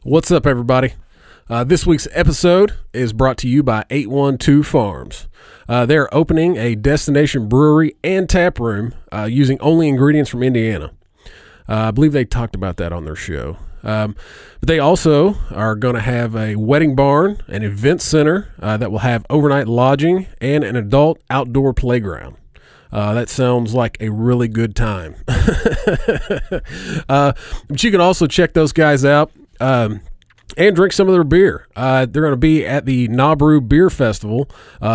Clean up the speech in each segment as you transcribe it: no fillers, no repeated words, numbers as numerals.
What's up, everybody? This week's episode is brought to you by 812 Farms. They're opening a destination brewery and tap room using only ingredients from Indiana. I believe they talked about that on their show. But they also are going to have a wedding barn, an event center that will have overnight lodging, and an adult outdoor playground. That sounds like a really good time. But you can also check those guys out and drink some of their beer. They're going to be at the Norml Beer Festival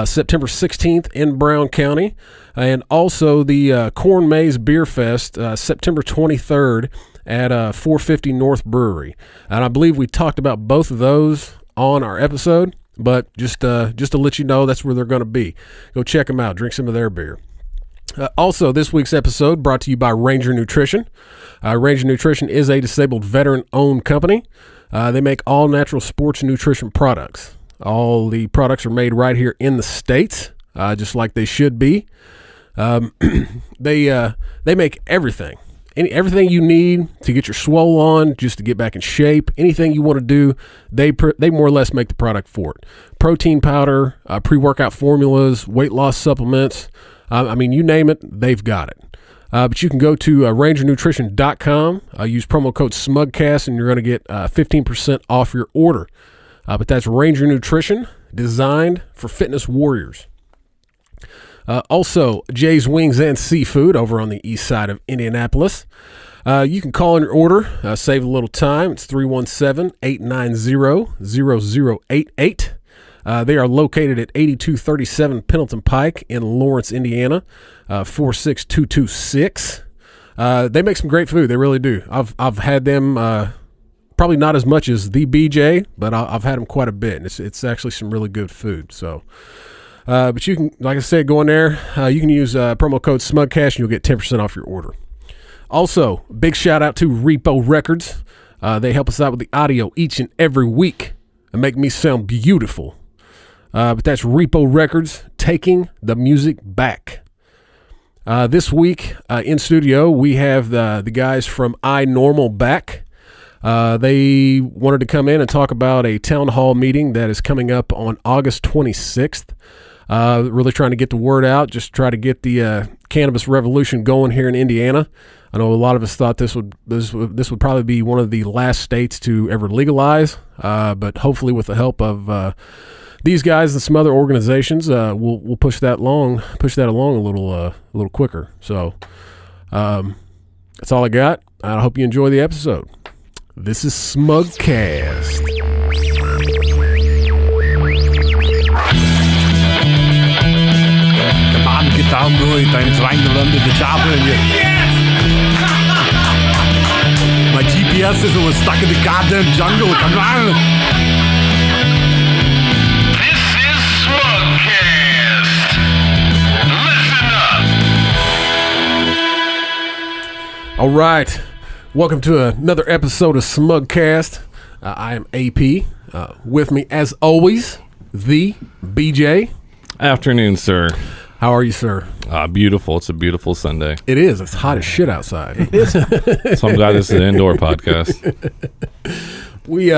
September 16th in Brown County, and also the Corn Maze Beer Fest September 23rd at 450 North Brewery. And I believe we talked about both of those on our episode, but just to let you know, that's where they're going to be. Go check them out. Drink some of their beer. Also, this week's episode brought to you by Ranger Nutrition. Ranger Nutrition is a disabled veteran-owned company. They make all natural sports nutrition products. All the products are made right here in the States, just like they should be. They make everything. Everything you need to get your swole on, just to get back in shape, anything you want to do, they more or less make the product for it. Protein powder, pre-workout formulas, weight loss supplements. You name it, they've got it. But you can go to rangernutrition.com, use promo code SMUGCAST, and you're going to get 15% off your order. But that's Ranger Nutrition, designed for fitness warriors. Also, Jay's Wings and Seafood over on the east side of Indianapolis. You can call in your order, save a little time. It's 317-890-0088. They are located at 8237 Pendleton Pike in Lawrence, Indiana, 46226. They make some great food. They really do. I've had them probably not as much as the BJ, but I've had them quite a bit. And it's actually some really good food. So, but you can, like I said, go in there. You can use promo code SMUGCASH and you'll get 10% off your order. Also, big shout out to Repo Records. They help us out with the audio each and every week and make me sound beautiful. But that's Repo Records, taking the music back. This week in studio, we have the guys from INorml back. They wanted to come in and talk about a town hall meeting that is coming up on August 26th. Really trying to get the word out, just try to get the Cannabis Revolution going here in Indiana. I know a lot of us thought this would probably be one of the last states to ever legalize, but hopefully with the help of these guys and some other organizations, we'll push that along a little quicker. So that's all I got. I hope you enjoy the episode. This is Smugcast. Come on, get down to it. I'm trying to run to the chopper and my GPS is always stuck in the goddamn jungle. Come on. All right, welcome to another episode of Smugcast. I am AP. With me, as always, the BJ. Afternoon, sir. How are you, sir? Beautiful. It's a beautiful Sunday. It is. It's hot as shit outside. It is. So I'm glad this is an indoor podcast. We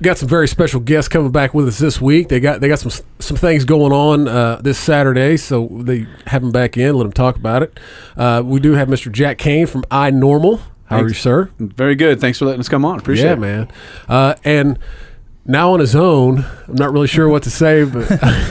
got some very special guests coming back with us this week. They got some things going on this Saturday, so they have them back in. Let them talk about it. We do have Mr. Jack Cain from INorml. How are you, sir? Very good. Thanks for letting us come on. Appreciate it. Yeah, man. And now on his own, I'm not really sure what to say, but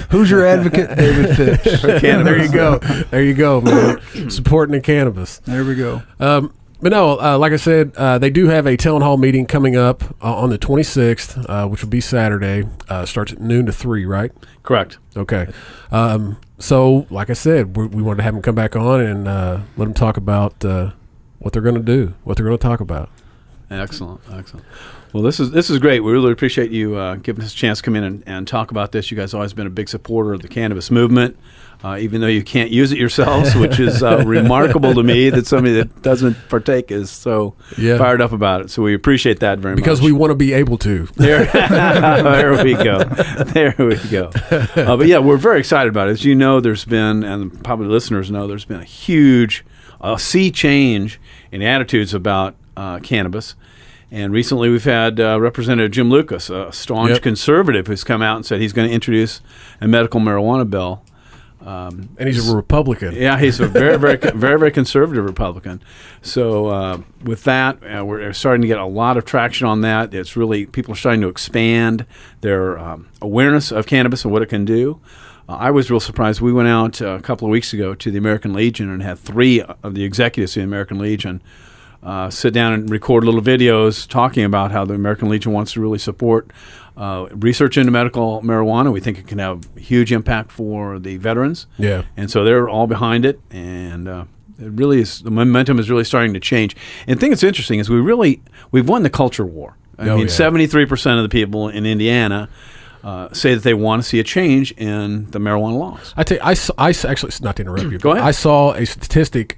who's your advocate, David Phipps? There you go. There you go, man. Supporting the cannabis. There we go. But no, like I said, they do have a town hall meeting coming up on the 26th, which will be Saturday. Starts at noon to 3, right? Correct. Okay. So, like I said, we wanted to have them come back on and let them talk about what they're going to do, what they're going to talk about. Excellent. Well, this is great. We really appreciate you giving us a chance to come in and talk about this. You guys have always been a big supporter of the cannabis movement, even though you can't use it yourselves, which is remarkable to me that somebody that doesn't partake is so fired up about it. So we appreciate that very much. Because we want to be able to. There we go. But yeah, we're very excited about it. As you know, there's been, and probably listeners know, there's been a huge sea change in attitudes about cannabis. And recently we've had Representative Jim Lucas, a staunch conservative, who's come out and said he's going to introduce a medical marijuana bill. And he's a Republican. Yeah, he's a very, very, very, very conservative Republican. So with that, we're starting to get a lot of traction on that. It's really, people are starting to expand their awareness of cannabis and what it can do. I was real surprised. We went out a couple of weeks ago to the American Legion and had 3 of the executives of the American Legion sit down and record little videos talking about how the American Legion wants to really support research into medical marijuana. We think it can have a huge impact for the veterans. Yeah. And so they're all behind it. And it really is, the momentum is really starting to change. And the thing that's interesting is we've won the culture war. I mean, 73% of the people in Indiana say that they want to see a change in the marijuana laws. I tell you, I actually, not to interrupt you. Go ahead. I saw a statistic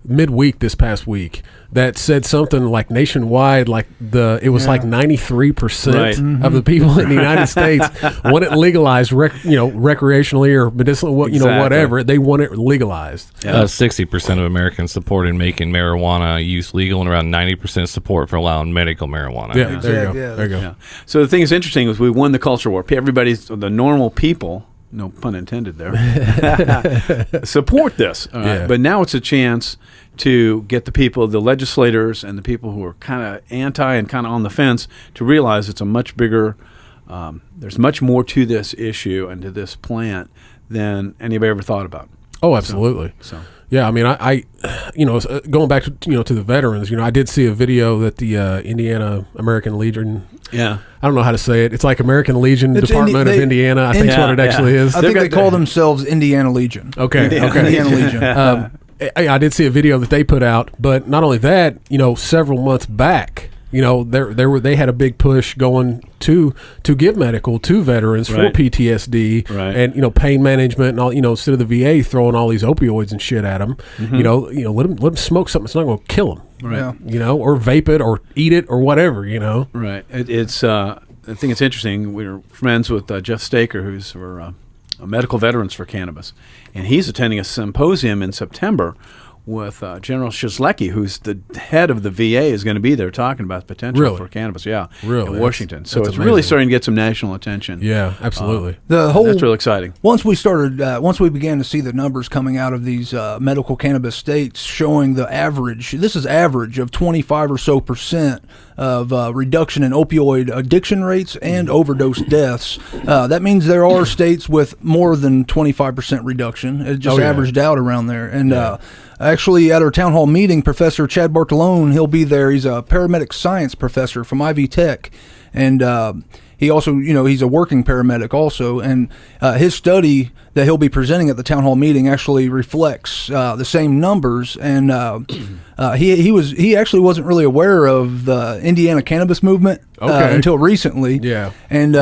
midweek this past week that said something like nationwide, like it was like 93% of the people in the United States want it legalized, recreationally or medicinally, whatever. They want it legalized. 60% of Americans supported making marijuana use legal, and around 90% support for allowing medical marijuana. Yeah, there you go. There you go. Yeah. So the thing that's interesting is we won the culture war. Everybody's the normal people. No pun intended there. Support this. But now it's a chance to get the people, the legislators and the people who are kind of anti and kind of on the fence to realize it's a much bigger, there's much more to this issue and to this plant than anybody ever thought about. Oh, absolutely. So. Yeah, I mean, I going back to the veterans, I did see a video that the Indiana American Legion. Yeah, I don't know how to say it. It's like American Legion Department of Indiana. I think that's what it actually is. I think they call themselves Indiana Legion. Okay. Indiana Legion. I did see a video that they put out, but not only that, several months back, they had a big push going to give medical to veterans for PTSD and pain management and all. Instead of the VA throwing all these opioids and shit at them, let them smoke something that's not going to kill them, or vape it or eat it or whatever, Right. It's I think it's interesting. We're friends with Jeff Staker, who's for medical veterans for cannabis, and he's attending a symposium in September with General Shizlecki, who's the head of the VA, is going to be there talking about the potential for cannabis, in Washington. So it's really starting to get some national attention. Yeah, absolutely. That's really exciting. Once we began to see the numbers coming out of these medical cannabis states showing the average, this is average of 25 or so % of reduction in opioid addiction rates and overdose deaths. That means there are states with more than 25% reduction. It just averaged out around there. And actually, at our town hall meeting, Professor Chad Bartolone, he'll be there. He's a paramedic science professor from Ivy Tech. And he also, he's a working paramedic also. And his study that he'll be presenting at the town hall meeting actually reflects the same numbers. And he actually wasn't really aware of the Indiana cannabis movement until recently. Yeah. And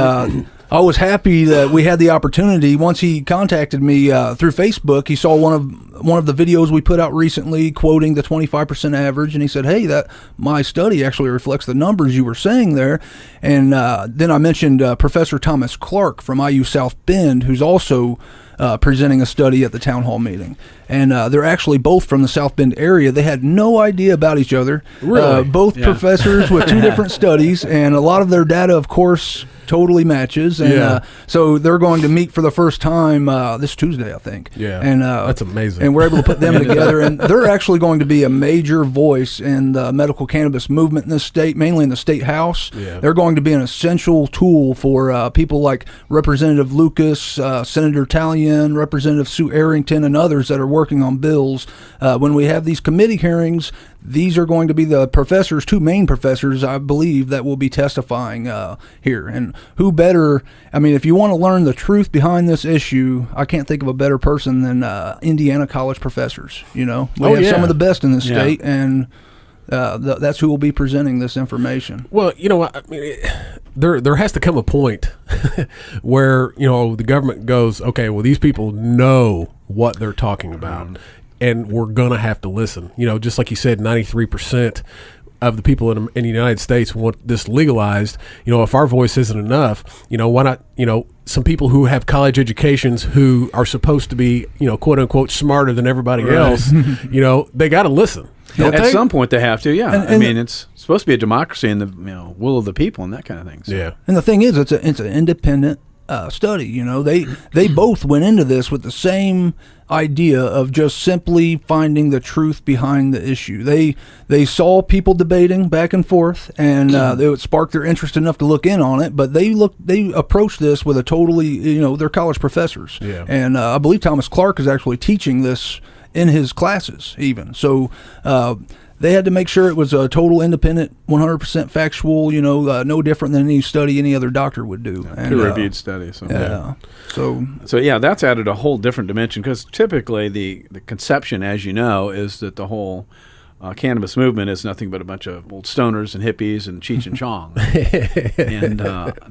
I was happy that we had the opportunity. Once he contacted me through Facebook, he saw one of the videos we put out recently quoting the 25% average, and he said, "Hey, that my study actually reflects the numbers you were saying there." And then I mentioned Professor Thomas Clark from IU South Bend, who's also presenting a study at the town hall meeting. And they're actually both from the South Bend area. They had no idea about each other. Really? Both professors with 2 different studies, and a lot of their data, of course, totally matches. And so they're going to meet for the first time this Tuesday, I think. Yeah, and that's amazing. And we're able to put them together. And they're actually going to be a major voice in the medical cannabis movement in this state, mainly in the state house. Yeah. They're going to be an essential tool for people like Representative Lucas, Senator Talion, Representative Sue Arrington, and others that are working on bills. When we have these committee hearings, these are going to be the professors, 2 main professors, I believe, that will be testifying here. And who better? I mean, if you want to learn the truth behind this issue, I can't think of a better person than Indiana college professors. We have some of the best in the state, and that's who will be presenting this information. Well, I mean, there has to come a point where the government goes, okay, well, these people know what they're talking about, and we're gonna have to listen. Just like you said, 93%. of the people in the United States want this legalized. If our voice isn't enough, why not? Some people who have college educations who are supposed to be, quote unquote, smarter than everybody else, they got to listen. At some point they have to, yeah. I mean, it's supposed to be a democracy and the will of the people and that kind of thing. So. Yeah. And the thing is, it's an independent study. They both went into this with the same idea of just simply finding the truth behind the issue. They saw people debating back and forth, and they would spark their interest enough to look in on it. But they approached this with a totally, they're college professors, and I believe Thomas Clark is actually teaching this in his classes even. So they had to make sure it was a total independent, 100% factual, no different than any study any other doctor would do. Peer-reviewed study. So. Yeah. So yeah, that's added a whole different dimension, because typically the conception, as you know, is that the whole cannabis movement is nothing but a bunch of old stoners and hippies and Cheech and Chong. And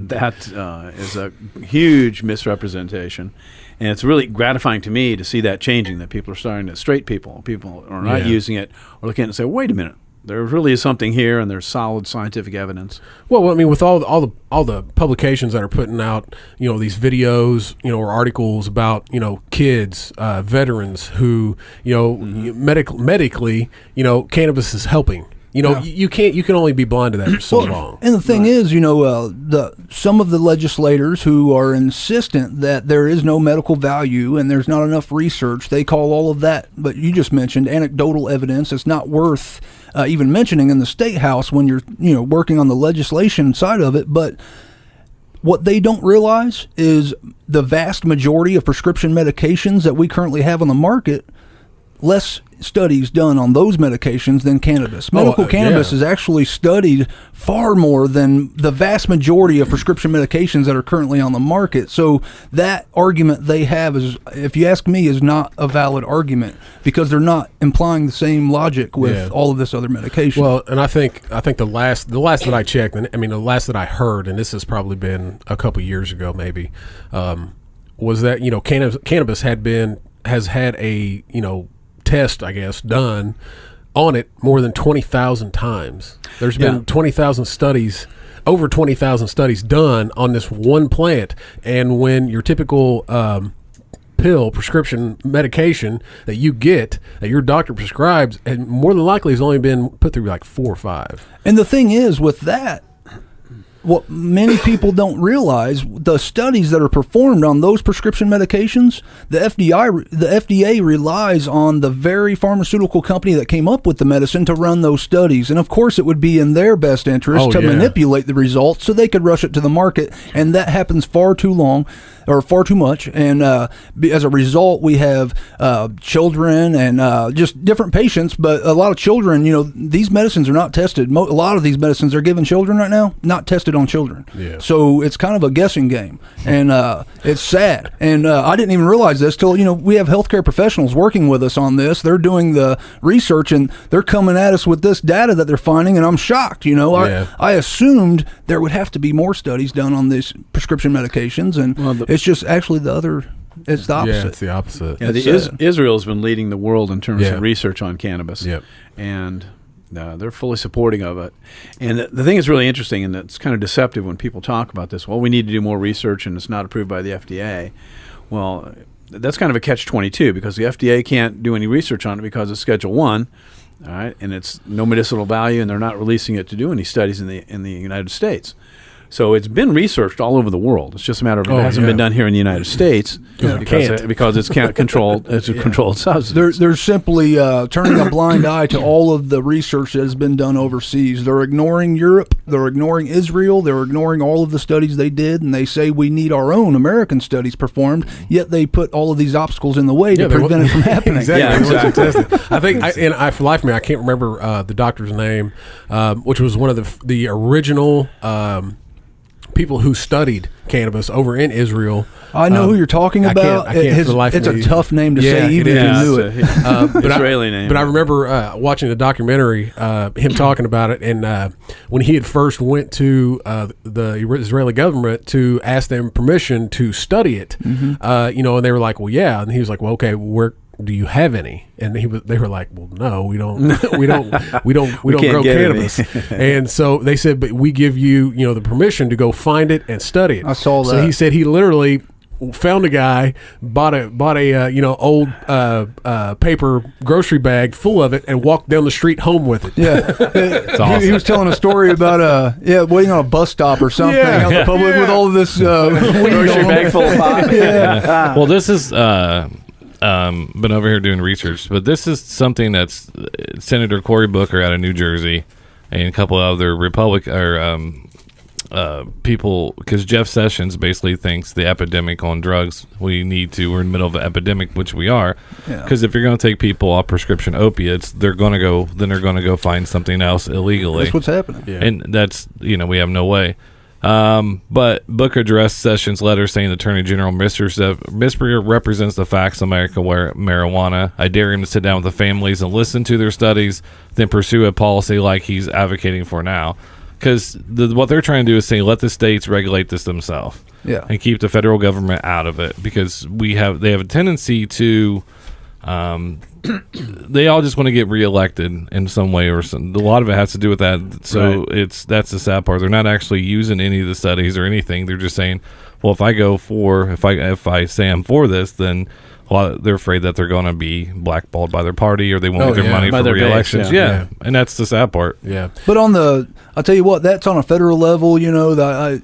that is a huge misrepresentation. And it's really gratifying to me to see that changing, that people are starting to, straight people are not using it, or looking at it and say, wait a minute, there really is something here, and there's solid scientific evidence. Well, I mean, with all the publications that are putting out, these videos, or articles about, kids, veterans who, medically, cannabis is helping. You can only be blind to that for so long. And the thing is, some of the legislators who are insistent that there is no medical value and there's not enough research, they call all of that, but you just mentioned, anecdotal evidence. It's not worth even mentioning in the state house when you're, working on the legislation side of it. But what they don't realize is the vast majority of prescription medications that we currently have on the market, less studies done on those medications than cannabis. Medical cannabis is actually studied far more than the vast majority of prescription medications that are currently on the market. So that argument they have is, if you ask me, is not a valid argument, because they're not implying the same logic with all of this other medication. Well, and I think the last that I checked, and I mean the last that I heard, and this has probably been a couple years ago maybe, was that cannabis has had a test, I guess, done on it more than 20,000 times. There's been 20,000 studies, over 20,000 studies done on this one plant. And when your typical prescription medication that you get, that your doctor prescribes, and more than likely has only been put through like 4 or 5. And the thing is with that, what many people don't realize, the studies that are performed on those prescription medications, the FDA relies on the very pharmaceutical company that came up with the medicine to run those studies. And of course it would be in their best interest to manipulate the results so they could rush it to the market. And that happens far too much. And as a result, we have children and just different patients, but a lot of children, these medicines are not tested. A lot of these medicines are given children right now, not tested on children. So it's kind of a guessing game, and it's sad. And I didn't even realize this till we have healthcare professionals working with us on this. They're doing the research and they're coming at us with this data that they're finding, and I'm shocked. I assumed there would have to be more studies done on these prescription medications, and it's just actually the other. It's the opposite. Yeah, it's the opposite. Yeah, Israel's been leading the world in terms of research on cannabis. Yep. And they're fully supporting of it. And the thing is really interesting, and it's kind of deceptive when people talk about this. Well, we need to do more research, and it's not approved by the FDA. Well, that's kind of a catch-22, because the FDA can't do any research on it because it's Schedule 1, all right, and it's no medicinal value, and they're not releasing it to do any studies in the United States. So it's been researched all over the world. It's just a matter of it hasn't been done here in the United States because it's controlled. It's a controlled substance. They're simply turning a blind eye to all of the research that has been done overseas. They're ignoring Europe. They're ignoring Israel. They're ignoring all of the studies they did, and they say we need our own American studies performed. Yet they put all of these obstacles in the way to prevent it from happening. Exactly. I think, for the life of me, I can't remember the doctor's name, which was one of the original people who studied cannabis over in Israel. I know who you're talking about. I can't for the life of me. It's a tough name to say, even if you knew it. Israeli name. But I remember watching the documentary, him talking about it, and when he had first went to the Israeli government to ask them permission to study it, and they were like, well, yeah. And he was like, well, okay, do you have any? And they were like, well, no, we don't grow get cannabis. And so they said, but we give you, the permission to go find it and study it. I saw that. So he said he literally found a guy, bought a old paper grocery bag full of it, and walked down the street home with it. Yeah, awesome. he was telling a story about waiting on a bus stop or something out in the public with all of this Grocery bag full of pot. Yeah. Well, this is been over here doing research, but this is something that's Senator Cory Booker out of New Jersey and a couple of other people, because Jeff Sessions basically thinks the epidemic on drugs, we're in the middle of an epidemic, which we are, because if you're going to take people off prescription opiates, they're going to go find something else illegally. That's what's happening. Yeah. And that's, we have no way. But Booker addressed Sessions' letter saying the Attorney General misrepresents the facts of American marijuana. I dare him to sit down with the families and listen to their studies, then pursue a policy like he's advocating for now. Because what they're trying to do is say, let the states regulate this themselves, and keep the federal government out of it. Because they have a tendency to, they all just want to get reelected in some way, or some. A lot of it has to do with that. So that's the sad part. They're not actually using any of the studies or anything. They're just saying, well, if I say I'm for this, then they're afraid that they're going to be blackballed by their party, or they won't get their money by for their base, re-elections. yeah. And that's the sad part. Yeah. But I'll tell you what, that's on a federal level. I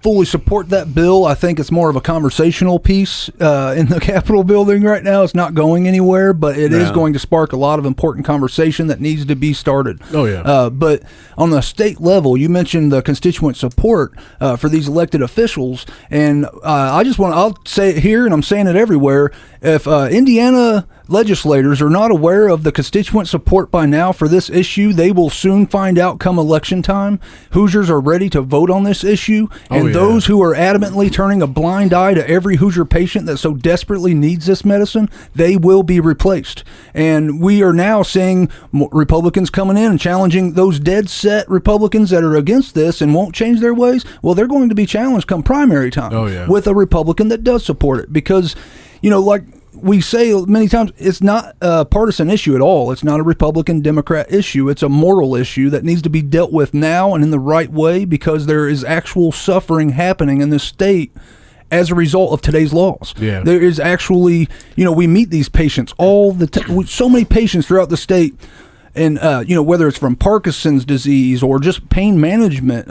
fully support that bill. I think it's more of a conversational piece in the Capitol building right now. It's not going anywhere, but it is going to spark a lot of important conversation that needs to be started. Oh, yeah. But on the state level, you mentioned the constituent support for these elected officials, and I'll say it here, and I'm saying it everywhere. If Indiana legislators are not aware of the constituent support by now for this issue, they will soon find out come election time. Hoosiers are ready to vote on this issue, and those who are adamantly turning a blind eye to every Hoosier patient that so desperately needs this medicine, they will be replaced. And we are now seeing Republicans coming in and challenging those dead set Republicans that are against this and won't change their ways. Well, they're going to be challenged come primary time with a Republican that does support it, because like we say many times, it's not a partisan issue at all. It's not a Republican-Democrat issue. It's a moral issue that needs to be dealt with now and in the right way, because there is actual suffering happening in this state as a result of today's laws. Yeah. There is actually, we meet these patients all the time. So many patients throughout the state. And, whether it's from Parkinson's disease or just pain management,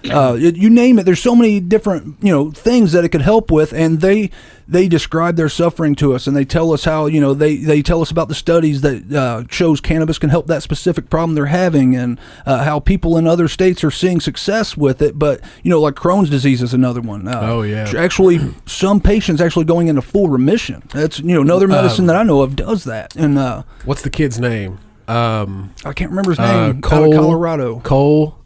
you name it, there's so many different, things that it could help with. And they describe their suffering to us, and they tell us how, they tell us about the studies that shows cannabis can help that specific problem they're having, and how people in other states are seeing success with it. But, like Crohn's disease is another one. Actually, some patients actually going into full remission. That's, another medicine that I know of does that. And what's the kid's name? I can't remember his name. Cole, out of Colorado. Cole.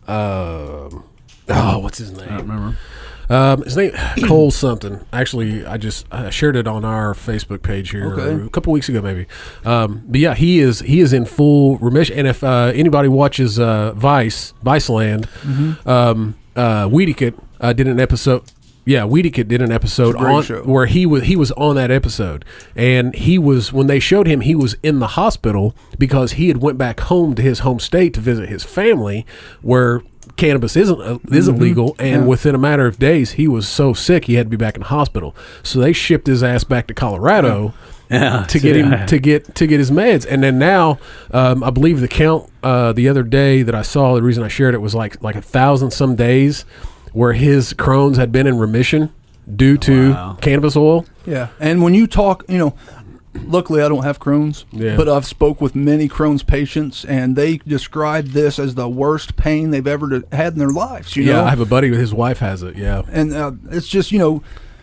What's his name? I don't remember. His name Cole something. Actually, I shared it on our Facebook page here a couple weeks ago, maybe. But yeah, he is in full remission. And if anybody watches Viceland, Wiedekit did an episode. Yeah, Wiedekit did an episode on where he was on that episode, and when they showed him, he was in the hospital because he had went back home to his home state to visit his family, where cannabis isn't legal, and within a matter of days, he was so sick he had to be back in the hospital. So they shipped his ass back to Colorado. To get him to get his meds. And then now, I believe the count the other day that I saw, the reason I shared it was like 1,000 some days where his Crohn's had been in remission due to cannabis oil. Yeah, and when you talk, luckily I don't have Crohn's, but I've spoke with many Crohn's patients, and they describe this as the worst pain they've ever had in their lives. I have a buddy, his wife has it. Yeah, and it's just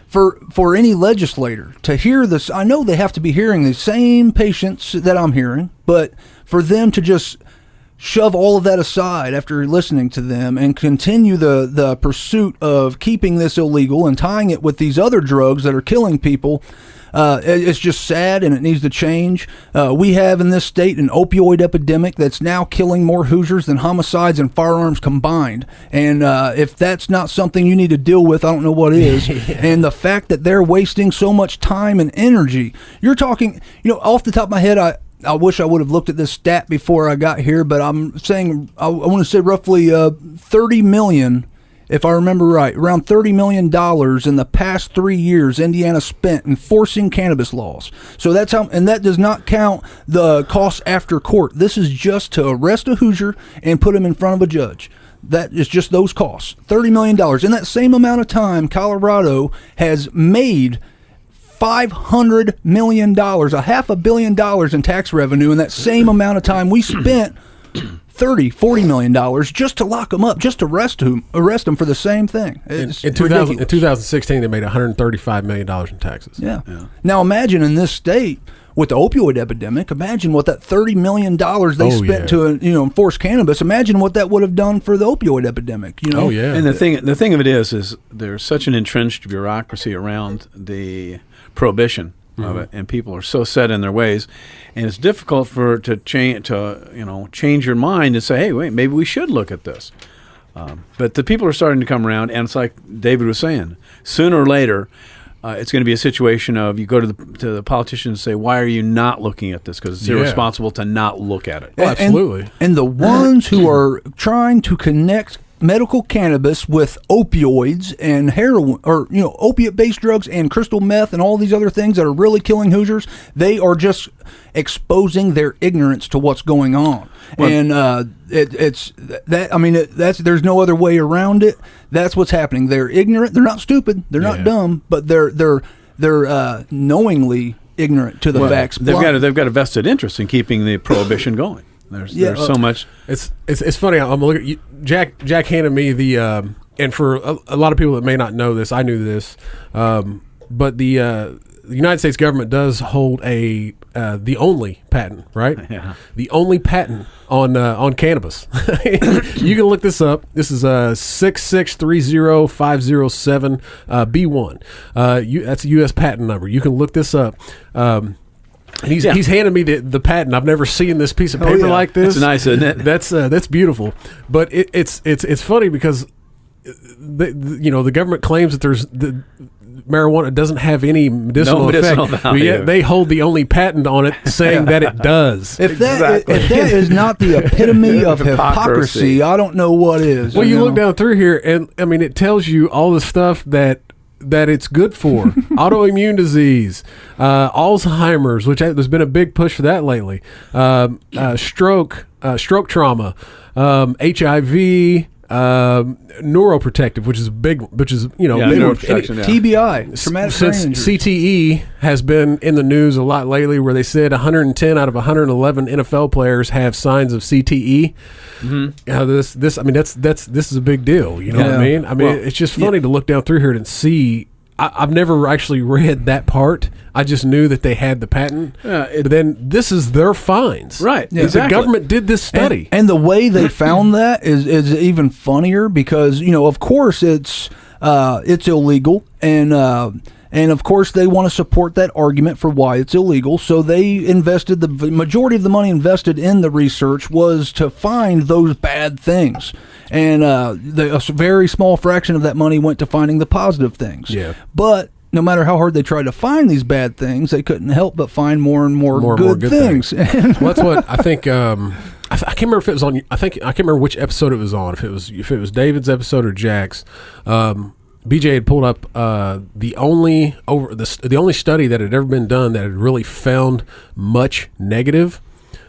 for any legislator to hear this, I know they have to be hearing the same patients that I'm hearing, but for them to just shove all of that aside after listening to them and continue the pursuit of keeping this illegal and tying it with these other drugs that are killing people, it's just sad, and it needs to change. We have in this state an opioid epidemic that's now killing more Hoosiers than homicides and firearms combined. And if that's not something you need to deal with, I don't know what is. And the fact that they're wasting so much time and energy. You're talking, off the top of my head, I wish I would have looked at this stat before I got here, but I'm saying I want to say roughly 30 million, if I remember right, around $30 million in the past 3 years Indiana spent enforcing cannabis laws. So that's how, and that does not count the costs after court. This is just to arrest a Hoosier and put him in front of a judge. That is just those costs, $30 million. In that same amount of time, Colorado has made $500 million, $500 million in tax revenue in that same amount of time. We spent $40 million just to lock them up, just to arrest them for the same thing. It's in 2016, they made $135 million in taxes. Yeah. Now imagine in this state with the opioid epidemic, imagine what that $30 million they spent to enforce cannabis. Imagine what that would have done for the opioid epidemic. Oh yeah. And the thing of it is there's such an entrenched bureaucracy around the prohibition of it, and people are so set in their ways, and it's difficult to change your mind and say, hey, wait, maybe we should look at this. But the people are starting to come around, and it's like David was saying, sooner or later, it's going to be a situation of you go to the politicians and say, why are you not looking at this? Because it's irresponsible to not look at it. Oh, absolutely. And the ones who are trying to connect medical cannabis with opioids and heroin, or opiate-based drugs and crystal meth and all these other things that are really killing Hoosiers, they are just exposing their ignorance to what's going on. Well, and it's that. I mean, there's no other way around it. That's what's happening. They're ignorant. They're not stupid. They're not dumb, but they're knowingly ignorant to the facts. They've got a vested interest in keeping the prohibition going. There's so much. It's funny. I'm looking. Jack handed me the and for a lot of people that may not know this, I knew this, but the United States government does hold the only patent, right? Yeah. The only patent on cannabis. You can look this up. This is 6630507 B1. That's a U.S. patent number. You can look this up. And he's handed me the patent. I've never seen this piece of paper like this. It's nice, isn't it? That's beautiful. But it's funny because the government claims that the marijuana doesn't have any medicinal effect. But yet they hold the only patent on it, saying that it does. If that is not the epitome of hypocrisy, I don't know what is. Well, you look down through here, and I mean, it tells you all the stuff that it's good for. Autoimmune disease, Alzheimer's, which there's been a big push for that lately, stroke trauma, HIV, neuroprotective, which is big, TBI, traumatic brain injury. CTE has been in the news a lot lately, where they said 110 out of 111 NFL players have signs of CTE. Mm-hmm. This is a big deal. You know what I mean? I mean, it's just funny to look down through here and see. I've never actually read that part. I just knew that they had the patent. But then this is their findings. Right. Yeah. Exactly. The government did this study. And the way they found that is even funnier because, of course it's illegal. And of course they want to support that argument for why it's illegal. So they invested, the majority of the money invested in the research was to find those bad things. And a very small fraction of that money went to finding the positive things. Yeah. But no matter how hard they tried to find these bad things, they couldn't help but find more and more good things. Well, that's what I think. I can't remember if it was on. I can't remember which episode it was on. If it was David's episode or Jack's. BJ had pulled up the only study that had ever been done that had really found much negative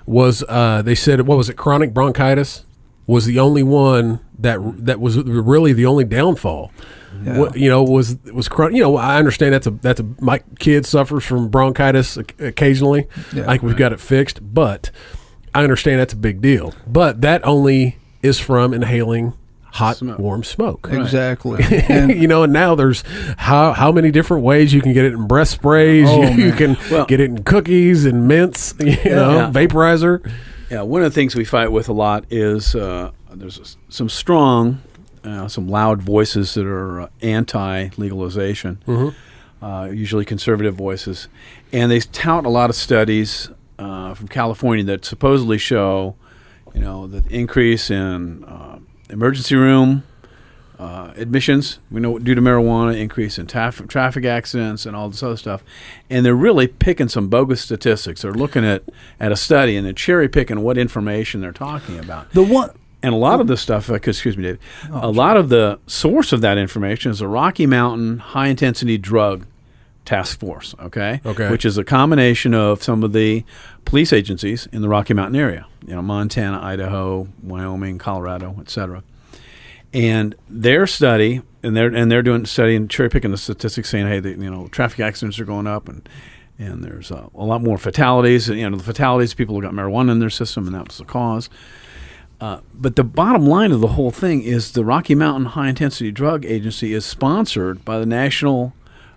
was they said, what was it, chronic bronchitis was the only one that was really the only downfall. Yeah. Was chronic. I understand that's a my kid suffers from bronchitis occasionally. Yeah, like we've got it fixed, but I understand that's a big deal. But that only is from inhaling hot, warm smoke. Exactly. And, and now there's how many different ways you can get it in breath sprays. You can get it in cookies and mints, vaporizer. Yeah, one of the things we fight with a lot is there's some strong, some loud voices that are anti-legalization, usually conservative voices, and they tout a lot of studies from California that supposedly show, the increase in emergency room admissions, due to marijuana, increase in traffic accidents and all this other stuff. And they're really picking some bogus statistics. They're looking at a study and they're cherry picking what information they're talking about. And a lot of the stuff, excuse me, Dave, a lot of the source of that information is the Rocky Mountain High Intensity Drug Task Force, okay? Which is a combination of some of the police agencies in the Rocky Mountain area, Montana, Idaho, Wyoming, Colorado, et cetera. And their study, and they're doing study and cherry picking the statistics, saying, hey, traffic accidents are going up, and there's a lot more fatalities. The fatalities, people who got marijuana in their system, and that was the cause. But the bottom line of the whole thing is the Rocky Mountain High Intensity Drug Agency is sponsored by the National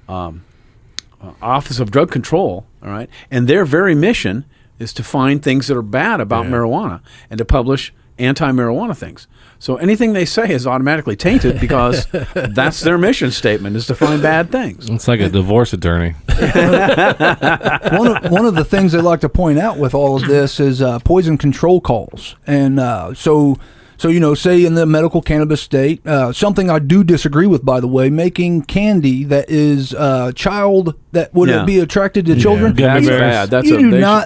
Office of Drug Control, all right, and their very mission is to find things that are bad about marijuana and to publish anti-marijuana things. So anything they say is automatically tainted because that's their mission statement, is to find bad things. It's like a divorce attorney. One of the things they like to point out with all of this is poison control calls. And so say in the medical cannabis state, something I do disagree with, by the way, making candy that is child that would be attracted to children. That's bad.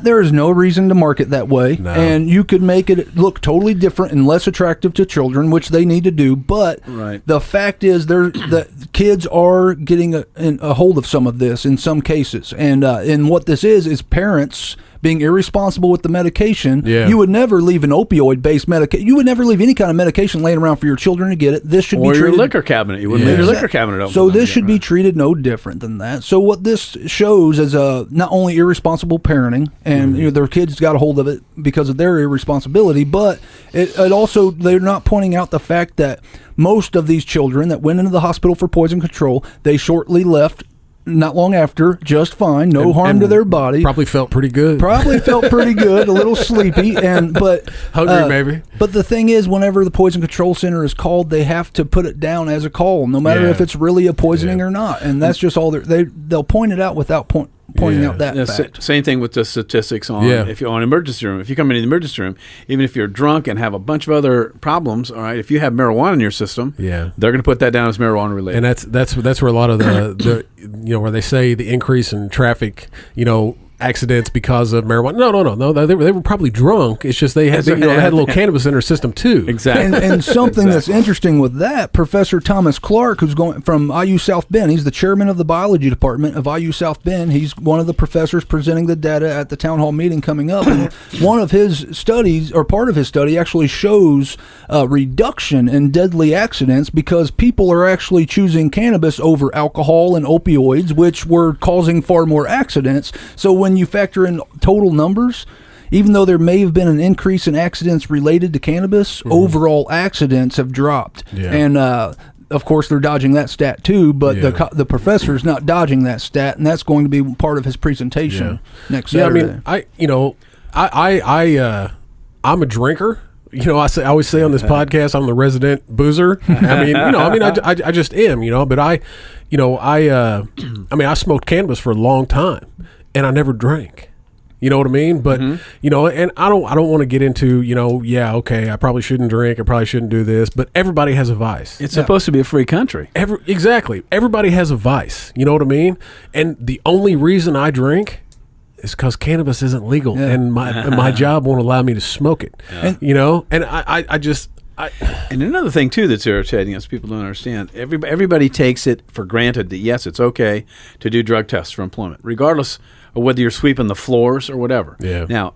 There is no reason to market that way. No. And you could make it look totally different and less attractive to children, which they need to do. But the fact is the kids are getting a hold of some of this in some cases. And what this is parents being irresponsible with the medication. You would never leave an opioid-based medication. You would never leave any kind of medication laying around for your children to get it. This should be treated, your liquor cabinet. You wouldn't leave your liquor cabinet open. So this should be treated no different than that. So what this shows is not only irresponsible parenting, and their kids got a hold of it because of their irresponsibility, but it also, they're not pointing out the fact that most of these children that went into the hospital for poison control, they shortly left not long after, just fine, no harm to their body. Probably felt pretty good. A little sleepy, but hungry maybe. But the thing is, whenever the Poison Control Center is called, they have to put it down as a call, no matter if it's really a poisoning or not. And that's just all they'll point it out without pointing out that fact. Same thing with the statistics on if you're on emergency room. If you come into the emergency room, even if you're drunk and have a bunch of other problems, all right, if you have marijuana in your system, they're going to put that down as marijuana related. And that's where a lot of the where they say the increase in traffic, accidents because of marijuana. No. They were probably drunk. It's just they had a little cannabis in their system too. Exactly. And something that's interesting with that, Professor Thomas Clark, who's going from IU South Bend, he's the chairman of the biology department of IU South Bend. He's one of the professors presenting the data at the town hall meeting coming up. And one of his studies, or part of his study, actually shows a reduction in deadly accidents because people are actually choosing cannabis over alcohol and opioids, which were causing far more accidents. So when you factor in total numbers, even though there may have been an increase in accidents related to cannabis, overall accidents have dropped. And of course, they're dodging that stat too, but the professor's not dodging that stat, and that's going to be part of his presentation next Saturday. I'm a drinker. I always say on this podcast, I'm the resident boozer. I just am. But I smoked cannabis for a long time. And I never drank. You know what I mean? But and I don't want to get into I probably shouldn't drink, I probably shouldn't do this, but everybody has a vice. It's supposed to be a free country. Exactly. Everybody has a vice. You know what I mean? And the only reason I drink is because cannabis isn't legal, and my job won't allow me to smoke it. And I just. And another thing too that's irritating is people don't understand. Everybody takes it for granted that yes, it's okay to do drug tests for employment, regardless of whether you're sweeping the floors or whatever. Now,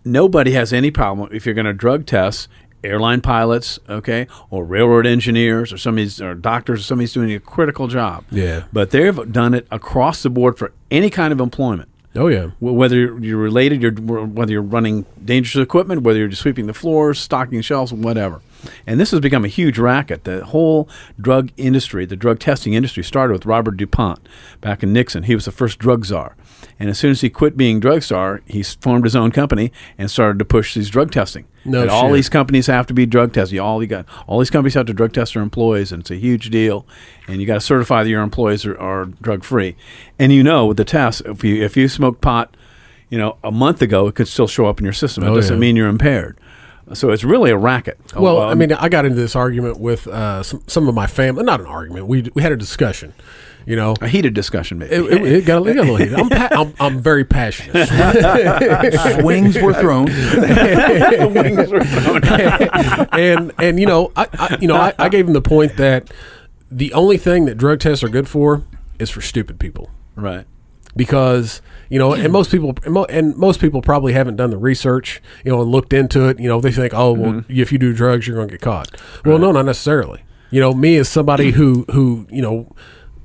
nobody has any problem if you're going to drug test airline pilots, or railroad engineers, or doctors, or somebody's doing a critical job. But they've done it across the board for any kind of employment. Oh yeah. Whether you're related, whether you're running dangerous equipment, whether you're just sweeping the floors, stocking shelves, whatever. And this has become a huge racket. The whole drug industry, the drug testing industry, started with Robert DuPont back in Nixon. He was the first drug czar. And as soon as he quit being drug czar, he formed his own company and started to push these drug testing. No and all shit. these companies have to be drug tested. All these companies have to drug test their employees, and it's a huge deal. And you got to certify that your employees are drug free. And with the test, if you smoke pot, a month ago, it could still show up in your system. It doesn't mean you're impaired. So it's really a racket. Well, I mean, I got into this argument with some of my family. Not an argument. We had a discussion. A heated discussion, maybe. It got a little heated. I'm very passionate. Wings were thrown. and I gave him the point that the only thing that drug tests are good for is for stupid people. Right. Because and most people probably haven't done the research, and looked into it. They think, oh, well, if you do drugs, you're going to get caught. Well, no, not necessarily. Me as somebody who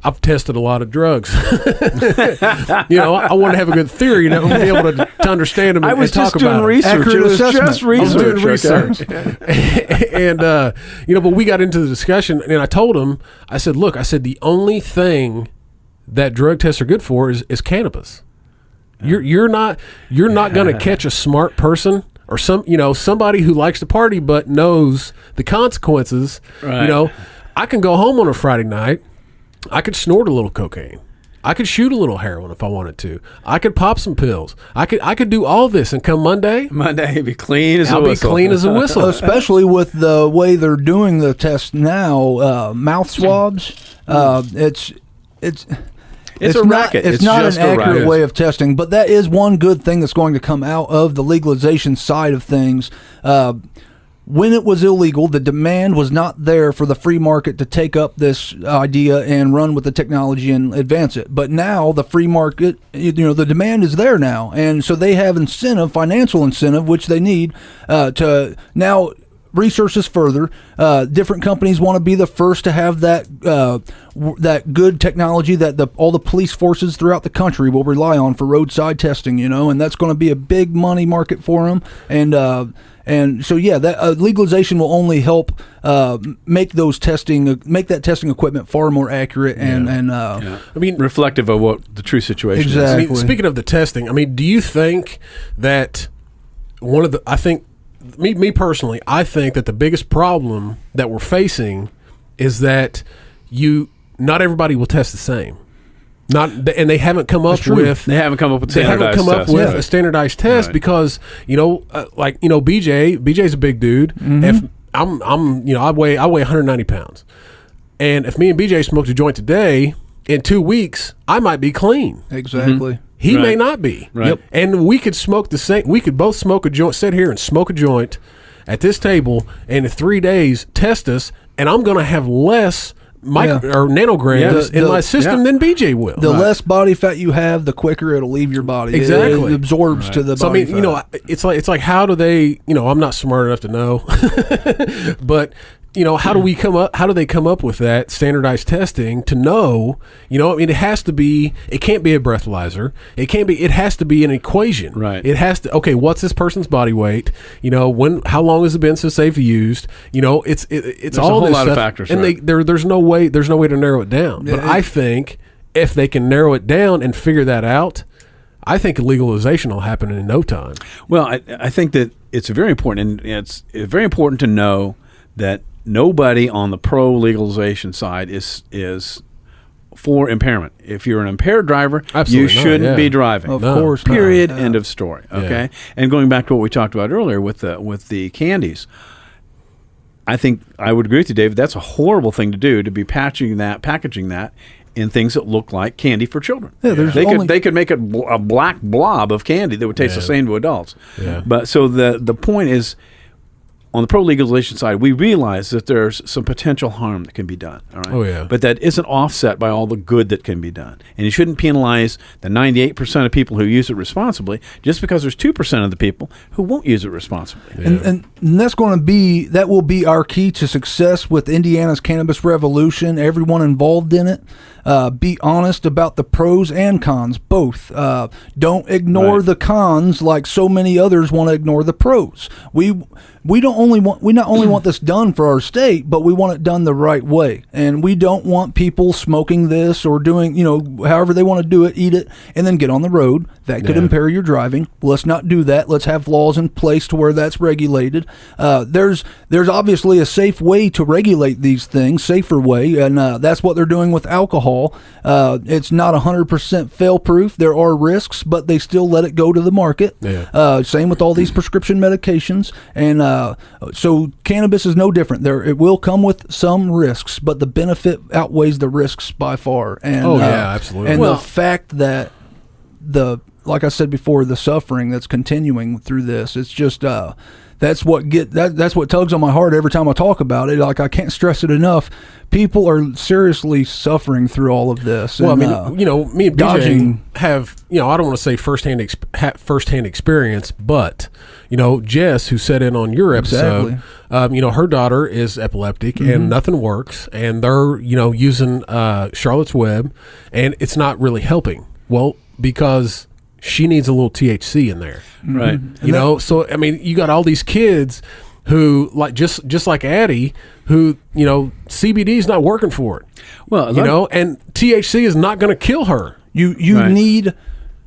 I've tested a lot of drugs. I want to have a good theory, be able to understand them and, I was talk just doing about research. Accurate It was assessment. just research. I was doing okay? research. And, but we got into the discussion, and I told him, I said, look, the only thing that drug tests are good for is cannabis. You're not going to catch a smart person or somebody who likes to party but knows the consequences. Right. I can go home on a Friday night. I could snort a little cocaine. I could shoot a little heroin if I wanted to. I could pop some pills. I could do all this, and come Monday, you'd be clean as a I'll whistle. be clean as a whistle. Especially with the way they're doing the test now, mouth swabs. It's a racket. It's not just an a accurate racket. way of testing, but that is one good thing that's going to come out of the legalization side of things. When it was illegal, the demand was not there for the free market to take up this idea and run with the technology and advance it. But now the free market, the demand is there now. And so they have financial incentive, which they need to now research this further. Different companies want to be the first to have that good technology that all the police forces throughout the country will rely on for roadside testing, and that's going to be a big money market for them. And so, that legalization will only help make that testing equipment far more accurate I mean, reflective of what the true situation is. Exactly. I mean, speaking of the testing, do you think that me personally, I think that the biggest problem that we're facing is that not everybody will test the same. And they haven't come up with a standardized test Right. because BJ's a big dude. If I weigh 190 pounds, and if me and BJ smoked a joint today, in 2 weeks I might be clean. exactly. He Right. may not be. Right. Yep. And we could smoke the same. We could both smoke a joint. Sit here and smoke a joint at this table, and in 3 days test us, and I'm going to have less or nanograms in my system than BJ will. The less body fat you have, the quicker it'll leave your body. Exactly. It absorbs to the So body fat. it's like how do they? I'm not smart enough to know, but how do they come up with that standardized testing to know? It has to be. It can't be a breathalyzer. It has to be an equation. Right. It has to. Okay, what's this person's body weight? How long has it been since they've used? It's There's all a whole this lot of stuff, factors, and right. there's no way to narrow it down. But I think if they can narrow it down and figure that out, I think legalization will happen in no time. Well, I think that it's very important, and it's very important to know that nobody on the pro-legalization side is for impairment. If you're an impaired driver, Absolutely you not, shouldn't be driving. Of course not. Period. Yeah. End of story. Okay. Yeah. And going back to what we talked about earlier with the candies, I think I would agree with you, David. That's a horrible thing to do, to be packaging that in things that look like candy for children. Yeah, there's they could make a black blob of candy that would taste the same to adults. Yeah. But so the point is, on the pro-legalization side, we realize that there's some potential harm that can be done. All right? Oh, yeah. But that isn't offset by all the good that can be done. And you shouldn't penalize the 98% of people who use it responsibly just because there's 2% of the people who won't use it responsibly. Yeah. And that will be our key to success with Indiana's Cannabis Revolution. Everyone involved in it, be honest about the pros and cons, both. Don't ignore Right. the cons like so many others want to ignore the pros. We don't only want this done for our state, but we want it done the right way. And we don't want people smoking this or doing, however they want to do it, eat it, and then get on the road. That could impair your driving. Let's not do that. Let's have laws in place to where that's regulated. There's obviously a safe way to regulate these things, safer way, and that's what they're doing with alcohol. It's not 100% fail-proof. There are risks, but they still let it go to the market. Yeah. Same with all these prescription medications. And so cannabis is no different. It will come with some risks, but the benefit outweighs the risks by far. And, absolutely. And the fact that like I said before, the suffering that's continuing through this, it's just that's what tugs on my heart every time I talk about it. Like, I can't stress it enough. People are seriously suffering through all of this. Well, and, me and BJ have, I don't want to say firsthand experience, but Jess, who sat in on your episode, her daughter is epileptic and nothing works, and they're using Charlotte's Web, and it's not really helping. Well, because she needs a little THC in there, right? So you got all these kids who, like, just like Addie, who CBD is not working for it. Well, and THC is not going to kill her. You need.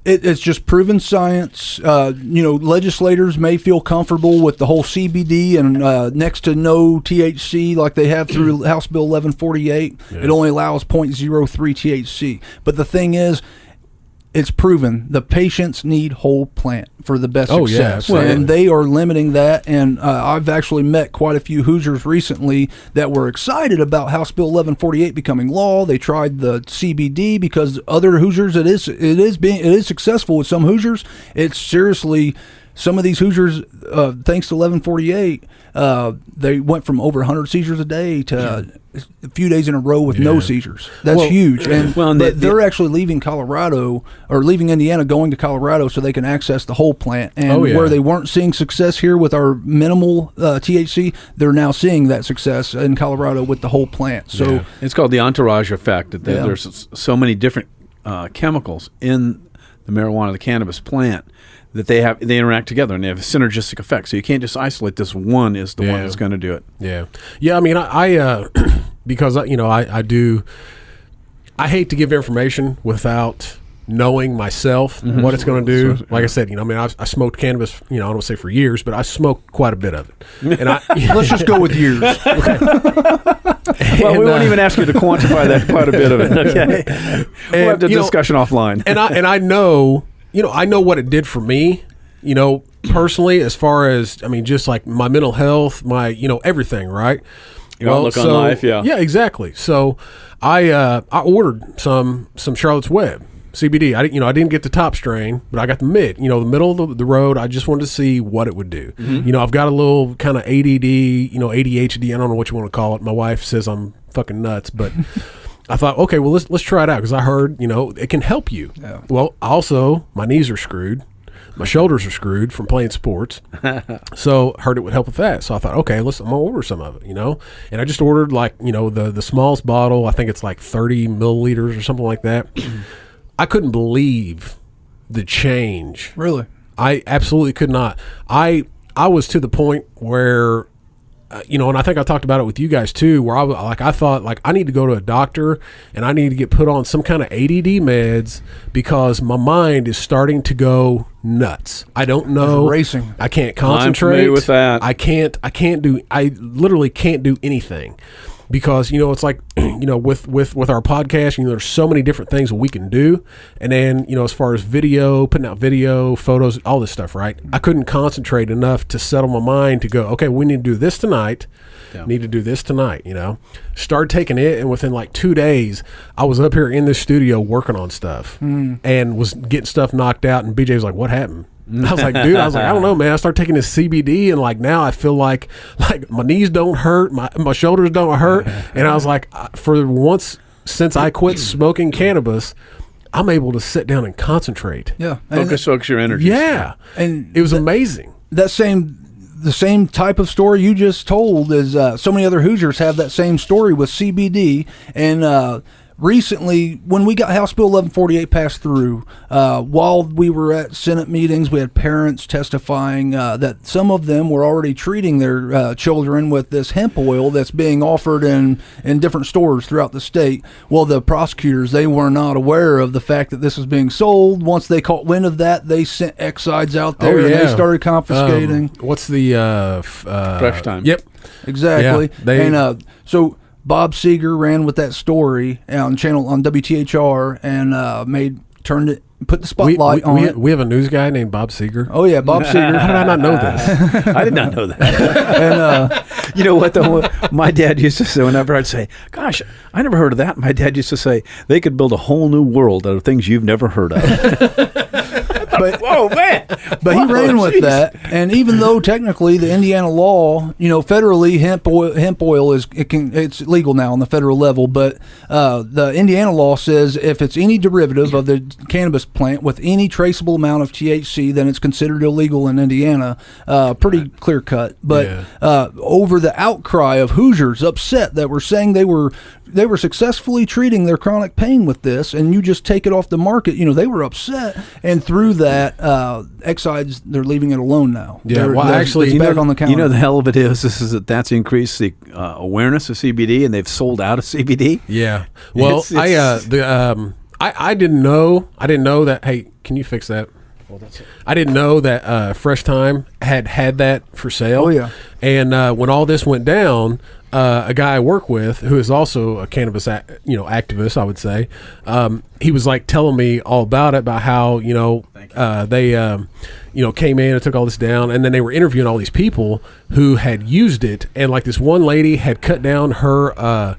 It's just proven science. Legislators may feel comfortable with the whole CBD and next to no THC like they have through House Bill 1148. Yeah. It only allows 0.03 THC. But the thing is, it's proven the patients need whole plant for the best success. And they are limiting that. And I've actually met quite a few Hoosiers recently that were excited about House Bill 1148 becoming law. They tried the CBD because other Hoosiers, it is successful with some Hoosiers. It's seriously, some of these Hoosiers, thanks to 1148, they went from over 100 seizures a day to a few days in a row with no seizures. That's huge. And they're actually leaving Colorado or leaving Indiana, going to Colorado so they can access the whole plant. And where they weren't seeing success here with our minimal THC, they're now seeing that success in Colorado with the whole plant. So it's called the entourage effect. That there's so many different chemicals in the marijuana, the cannabis plant, that they interact together and they have a synergistic effect. So you can't just isolate this one is the one that's going to do it. Yeah. I mean, I because I hate to give information without knowing myself what it's going to do. Like I said, I smoked cannabis, I don't say for years, but I smoked quite a bit of it. And let's just go with years. Well, we won't even ask you to quantify that quite a bit of it. Okay. We'll have the discussion offline. And I know, I know what it did for me, personally, as far as, just like my mental health, my, everything, right? Your outlook on life, Yeah, exactly. So I ordered some Charlotte's Web CBD. I didn't get the top strain, but I got the mid, the middle of the road. I just wanted to see what it would do. I've got a little kind of ADD, ADHD. I don't know what you want to call it. My wife says I'm fucking nuts, but I thought, okay, well, let's try it out, because I heard, it can help you. Yeah. Well, also, my knees are screwed. My shoulders are screwed from playing sports. So heard it would help with that. So I thought, okay, I'm going to order some of it, And I just ordered, like, the smallest bottle. I think it's like 30 milliliters or something like that. I couldn't believe the change. Really? I absolutely could not. I was to the point where, and I think I talked about it with you guys too, where I thought, like, I need to go to a doctor and I need to get put on some kind of ADD meds because my mind is starting to go nuts. I don't know. It's racing. I can't concentrate. I'm familiar with that. I literally can't do anything. Because, it's like, with our podcast, there's so many different things that we can do. And then, as far as video, putting out video, photos, all this stuff, right? I couldn't concentrate enough to settle my mind to go, okay, we need to do this tonight. Need to do this tonight, Started taking it, and within like 2 days, I was up here in the studio working on stuff and was getting stuff knocked out. And BJ was like, what happened? I was like, dude, I don't know, man. I started taking this CBD, and like now I feel like my knees don't hurt, my shoulders don't hurt, and I was like, for once since I quit smoking cannabis, I'm able to sit down and concentrate. Yeah, focus your energy. Yeah, and it was amazing. The same type of story you just told is so many other Hoosiers have that same story with CBD, and recently, when we got House Bill 1148 passed through, while we were at Senate meetings, we had parents testifying that some of them were already treating their children with this hemp oil that's being offered in different stores throughout the state. Well, the prosecutors, they were not aware of the fact that this was being sold. Once they caught wind of that, they sent excise out there and they started confiscating. What's the Fresh Time? Yep, Exactly. Yeah, so Bob Seger ran with that story on WTHR and put the spotlight on it. We have a news guy named Bob Seger. Oh yeah, Bob Seger. How did I not know this? I did not know that. And you know what, though? My dad used to say, whenever I'd say, gosh, I never heard of that, my dad used to say, they could build a whole new world out of things you've never heard of. But, whoa, man! But he ran with that, and even though technically the Indiana law, federally hemp oil it's legal now on the federal level, but the Indiana law says if it's any derivative of the cannabis plant with any traceable amount of THC, then it's considered illegal in Indiana. Pretty clear cut. But over the outcry of Hoosiers upset that were saying they were successfully treating their chronic pain with this, and you just take it off the market. They were upset, and through that, excise, they're leaving it alone now. Yeah, actually, back on the counter. The hell of it is that's increased the awareness of CBD, and they've sold out of CBD. Yeah. Well, I didn't know. I didn't know that. Hey, can you fix that? Well, that's it. I didn't know that Fresh Time had that for sale. Oh yeah. And when all this went down, a guy I work with who is also a cannabis activist, I would say, he was like telling me all about it, about how they came in and took all this down, and then they were interviewing all these people who had used it, and like this one lady had cut down her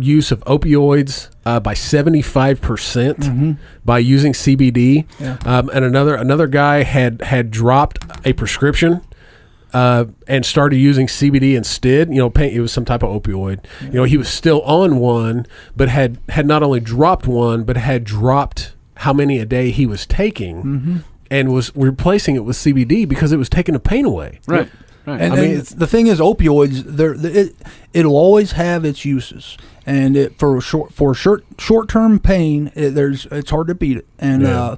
use of opioids by 75% by using CBD, and another guy had dropped a prescription and started using CBD instead. Pain, it was some type of opioid. He was still on one, but had not only dropped one, but had dropped how many a day he was taking, and was replacing it with CBD because it was taking the pain away. Right. Right. And the thing is, opioids, it'll always have its uses, and for short-term pain, it's hard to beat it. And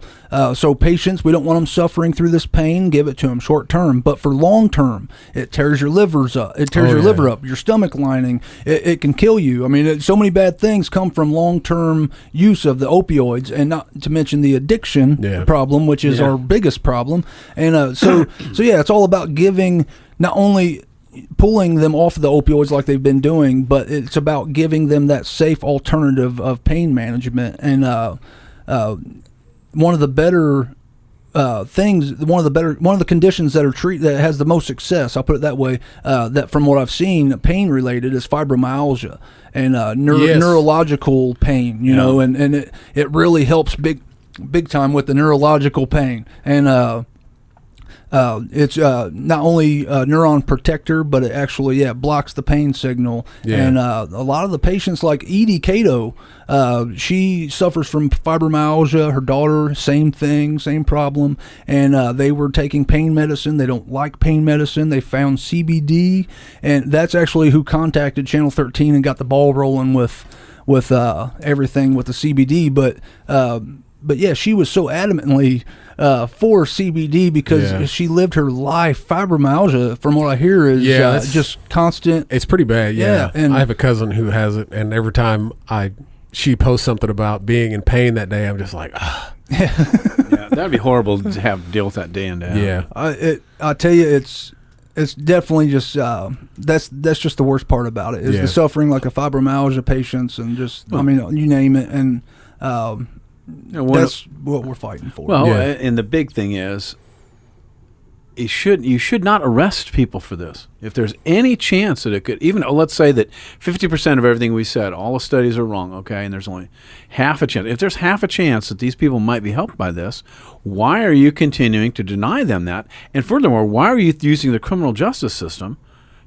so patients, we don't want them suffering through this pain. Give it to them short-term, but for long-term, it tears your livers up. It tears your liver up, your stomach lining. It can kill you. I mean, so many bad things come from long-term use of the opioids, and not to mention the addiction problem, which is our biggest problem. And so it's all about giving. Not only pulling them off the opioids like they've been doing, but it's about giving them that safe alternative of pain management. And one of the better things, one of the conditions that has the most success, I'll put it that way, that from what I've seen, pain related, is fibromyalgia and neurological pain. And it really helps big time with the neurological pain. And it's not only a neuron protector, but it actually blocks the pain signal. And a lot of the patients, like Edie Cato, she suffers from fibromyalgia. Her daughter, same thing, same problem. And they were taking pain medicine. They don't like pain medicine. They found CBD, and that's actually who contacted Channel 13 and got the ball rolling with everything with the CBD. But yeah, she was so adamantly for CBD because she lived her life. Fibromyalgia, from what I hear, is just constant. It's pretty bad. Yeah, and I have a cousin who has it, and every time she posts something about being in pain that day, I'm just like, that'd be horrible to have to deal with that day in day out. Yeah, I tell you, it's definitely just that's just the worst part about it is the suffering, like a fibromyalgia patients, and just I mean, you name it, and that's what we're fighting for. Well, and the big thing is, you should not arrest people for this. If there's any chance that it could, even let's say that 50% of everything we said, all the studies are wrong, okay, and there's only half a chance. If there's half a chance that these people might be helped by this, why are you continuing to deny them that? And furthermore, why are you using the criminal justice system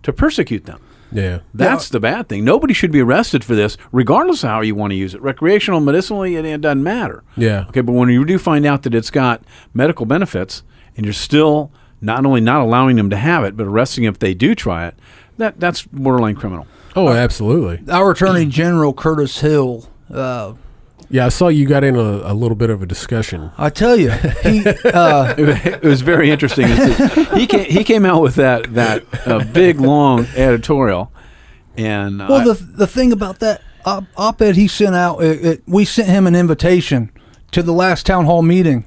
to persecute them? Yeah. That's the bad thing. Nobody should be arrested for this, regardless of how you want to use it. Recreational, medicinally, it doesn't matter. Yeah. Okay, but when you do find out that it's got medical benefits, and you're still not only not allowing them to have it, but arresting them if they do try it, that's borderline criminal. Oh, absolutely. Our Attorney General, Curtis Hill, Yeah, I saw you got in a little bit of a discussion. I tell you, he It was very interesting. He came out with that big long editorial, and well, the thing about that op-ed he sent out, we sent him an invitation to the last town hall meeting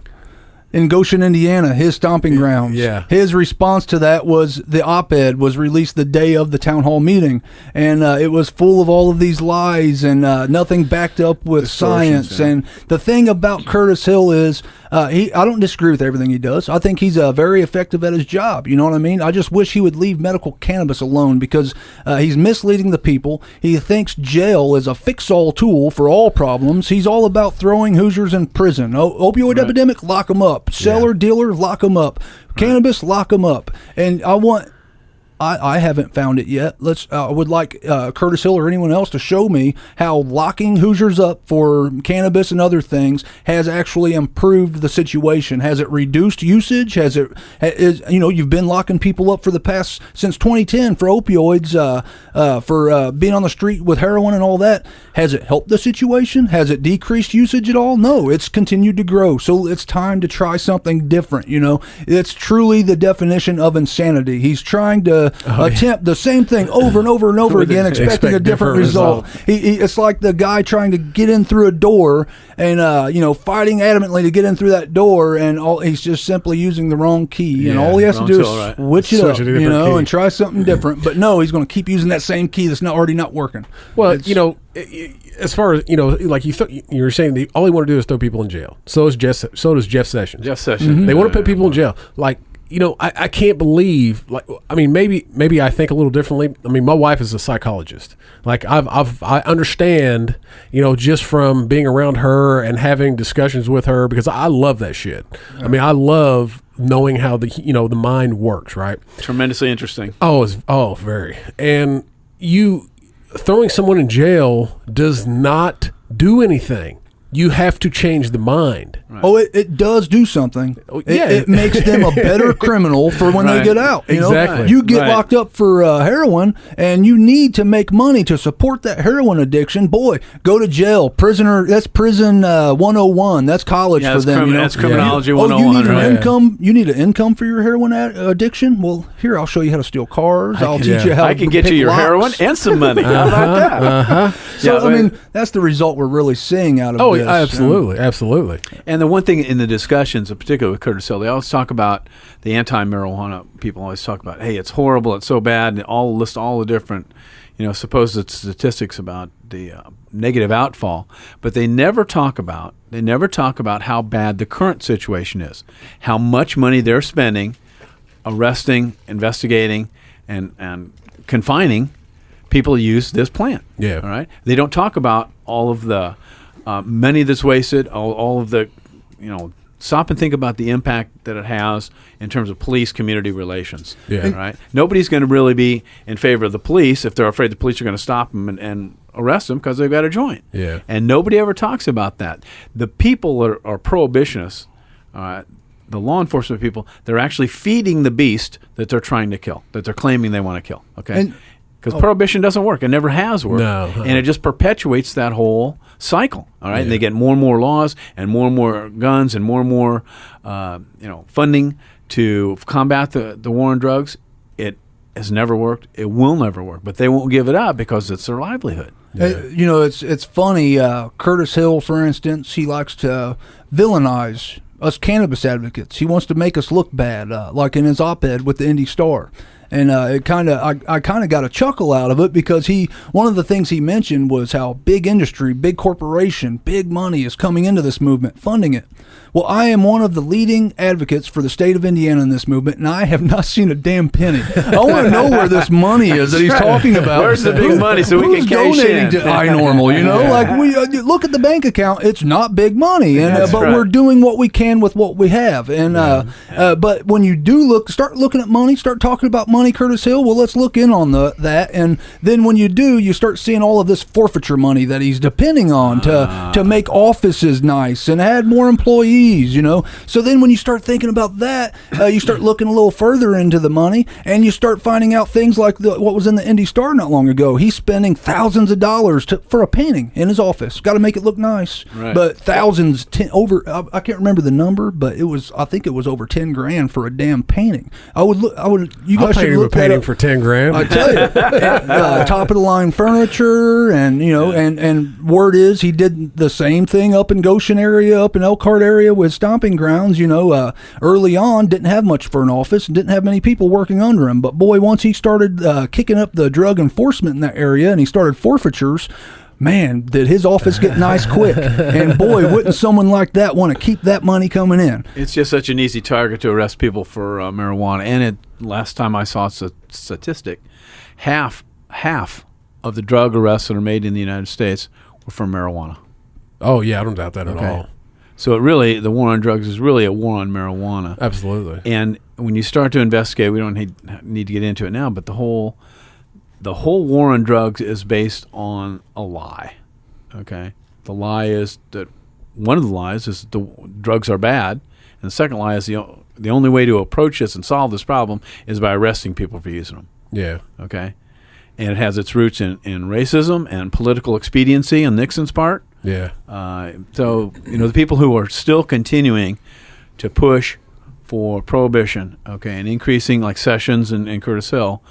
in Goshen, Indiana, his stomping grounds. Yeah. His response to that was the op-ed was released the day of the town hall meeting, and it was full of all of these lies and nothing backed up with science. Yeah. And the thing about Curtis Hill is I don't disagree with everything he does. I think he's very effective at his job. You know what I mean? I just wish he would leave medical cannabis alone because he's misleading the people. He thinks jail is a fix-all tool for all problems. He's all about throwing Hoosiers in prison. Opioid epidemic, lock them up. Seller, dealer, lock them up. Cannabis, lock them up. And I haven't found it yet. I would like Curtis Hill or anyone else to show me how locking Hoosiers up for cannabis and other things has actually improved the situation. Has it reduced usage? You've been locking people up since 2010 for opioids, for being on the street with heroin and all that. Has it helped the situation? Has it decreased usage at all? No, it's continued to grow. So it's time to try something different. It's truly the definition of insanity. He's trying to attempt the same thing over and over and over again, expecting a different result. It's like the guy trying to get in through a door and fighting adamantly to get in through that door, and he's just simply using the wrong key, and all he has to do is switch it up, and try something different. But no, he's going to keep using that same key that's already not working. Well, as far as like you were saying, all they want to do is throw people in jail. So does Jeff Sessions. They want to put people in jail. Like, I can't believe, maybe I think a little differently. I mean, my wife is a psychologist. Like I understand, just from being around her and having discussions with her, because I love that shit. I mean, I love knowing how the mind works, right? Tremendously interesting. Very. And throwing someone in jail does not do anything. You have to change the mind. Right. Oh, it does do something. It makes them a better criminal for when they get out. Exactly. You get locked up for heroin, and you need to make money to support that heroin addiction. Boy, go to jail. That's prison 101. That's college for them. That's criminology 101. You need an income for your heroin addiction? Well, here, I'll show you how to steal cars. I'll teach you how I can get you your heroin and some money. How about that? So, that's the result we're really seeing out of this. Absolutely. And the one thing in the discussions, in particular with Curtis Hill, they always talk about the anti-marijuana people. Always talk about, hey, it's horrible, it's so bad, and list all the different, supposed statistics about the negative outfall. But they never talk about how bad the current situation is, how much money they're spending, arresting, investigating, and confining people who use this plant. Yeah. All right. They don't talk about all of the money that's wasted, all of the, stop and think about the impact that it has in terms of police-community relations. Yeah. Right? Nobody's going to really be in favor of the police if they're afraid the police are going to stop them and arrest them because they've got a joint. Yeah. And nobody ever talks about that. The people that are prohibitionists, the law enforcement people, they're actually feeding the beast that they're trying to kill, that they're claiming they want to kill. Okay. Because prohibition doesn't work. It never has worked. No. And it just perpetuates that whole cycle. All right. Yeah. And they get more and more laws and more guns and more funding to combat the war on drugs. It has never worked. It will never work. But they won't give it up because it's their livelihood. Yeah. It's funny. Curtis Hill, for instance, he likes to villainize us cannabis advocates. He wants to make us look bad, like in his op-ed with the Indy Star. And I kind of got a chuckle out of it because one of the things he mentioned was how big industry, big corporation, big money is coming into this movement, funding it. Well, I am one of the leading advocates for the state of Indiana in this movement, and I have not seen a damn penny. I want to know where this money is that he's talking about. Where's the big money so we can cash in? To INorml, like we look at the bank account, it's not big money, and but we're doing what we can with what we have. And but when you do start looking at money, start talking about money. money, Curtis Hill? Well, let's look in on that. And then when you do, you start seeing all of this forfeiture money that he's depending on to make offices nice and add more employees, you know. So then when you start thinking about that, you start looking a little further into the money, and you start finding out things like what was in the Indy Star not long ago. He's spending thousands of dollars for a painting in his office. Got to make it look nice. Right. But thousands, I can't remember the number, but I think it was over 10 grand for a damn painting. You I'll guys pay should you a look that painting up. for 10 grand. I tell you, top of the line furniture, and you know, and word is he did the same thing up in Goshen area, up in Elkhart area with Stomping Grounds. You know, early on didn't have much for an office and didn't have many people working under him. But boy, once he started kicking up the drug enforcement in that area, and he started forfeitures. Man, did his office get nice quick. And boy, wouldn't someone like that want to keep that money coming in. It's just such an easy target to arrest people for marijuana. And last time I saw a statistic, half of the drug arrests that are made in the United States were for marijuana. Oh, yeah, I don't doubt that at all. So the war on drugs is really a war on marijuana. Absolutely. And when you start to investigate, we don't need to get into it now, but the whole war on drugs is based on a lie. Okay, the lie is that one of the lies is the drugs are bad, and the second lie is the only way to approach this and solve this problem is by arresting people for using them. Yeah. Okay, and it has its roots in racism and political expediency on Nixon's part. Yeah. So the people who are still continuing to push for prohibition, okay, and increasing like Sessions and Curtis Hill.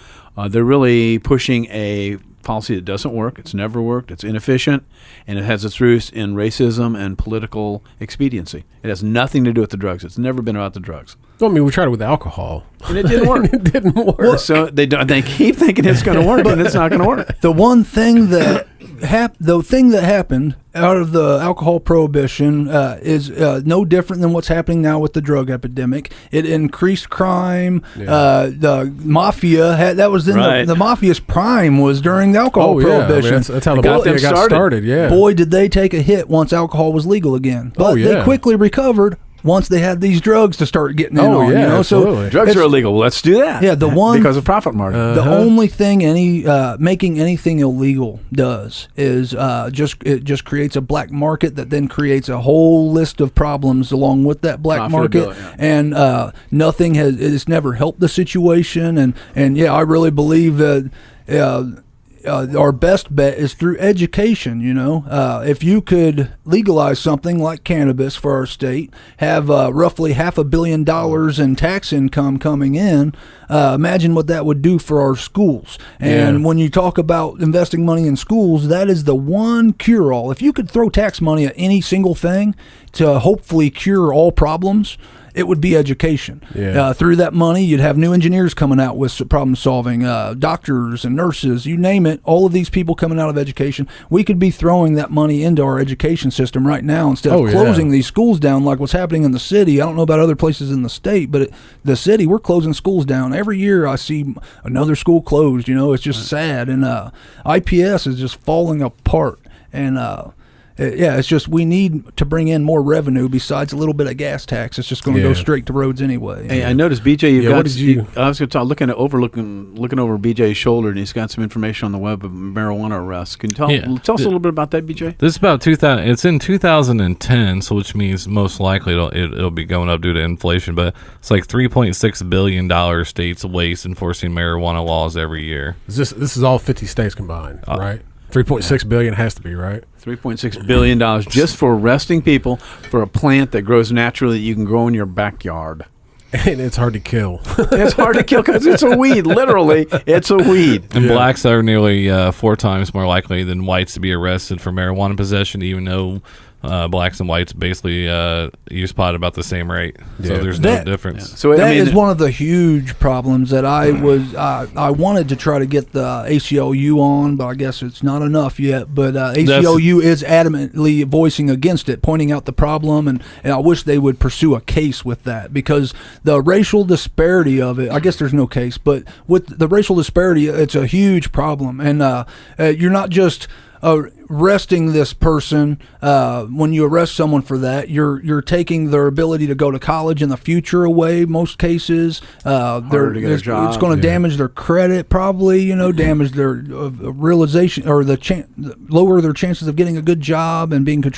They're really pushing a policy that doesn't work. It's never worked. It's inefficient, and it has its roots in racism and political expediency. It has nothing to do with the drugs. It's never been about the drugs. Well, I mean, we tried it with alcohol, and it didn't work. It didn't work. Well, so they keep thinking it's going to work, and it's not going to work. The one thing that happened out of the alcohol prohibition is no different than what's happening now with the drug epidemic. It increased crime. Yeah. The mafia that was in Right. the mafia's prime was during the alcohol prohibition. I mean, that's how the got mafia them got started. Yeah. Boy, did they take a hit once alcohol was legal again. But yeah. they quickly recovered once they had these drugs to start getting in Oh, on. yeah, You know? absolutely. So Drugs are illegal. Well, let's do that. Yeah, the one because of profit margin. the only thing making anything illegal does is just creates a black market that then creates a whole list of problems along with that black market, Profitability, and it's never helped the situation, and I really believe that. Our best bet is through education. If you could legalize something like cannabis for our state, have roughly $500 million in tax income coming in, imagine what that would do for our schools. And when you talk about investing money in schools, that is the one cure-all. If you could throw tax money at any single thing to hopefully cure all problems, it would be education. Yeah. Through that money, you'd have new engineers coming out with problem solving, doctors and nurses, you name it, all of these people coming out of education. We could be throwing that money into our education system right now instead of closing these schools down like what's happening in the city. I don't know about other places in the state, but the city, we're closing schools down. Every year I see another school closed. It's just sad. And IPS is just falling apart. And it's just we need to bring in more revenue besides a little bit of gas tax. It's just going to go straight to roads anyway. Hey, I noticed BJ. You've got. What did you? I was going to talk, looking over BJ's shoulder, and he's got some information on the web of marijuana arrests. Can you tell us a little bit about that, BJ? This is about 2000. It's in 2010, so which means most likely it'll be going up due to inflation. But it's like $3.6 billion states waste enforcing marijuana laws every year. This is all 50 states combined, right? 3.6 billion has to be, right? $3.6 billion just for arresting people for a plant that grows naturally that you can grow in your backyard. And it's hard to kill. It's hard to kill because it's a weed. Literally, it's a weed. And blacks are nearly 4 times more likely than whites to be arrested for marijuana possession, even though blacks and whites basically use pot about the same rate. So there's no difference. Yeah. So that is one of the huge problems that I wanted to try to get the ACLU on, but I guess it's not enough yet. But ACLU is adamantly voicing against it, pointing out the problem, and I wish they would pursue a case with that, because the racial disparity of it, I guess there's no case, but with the racial disparity, it's a huge problem. And you're not just arresting this person, when you arrest someone for that, you're taking their ability to go to college in the future away. Most cases, to get a job. it's going to damage their credit, probably. Damage their realization, or lower their chances of getting a good job and being a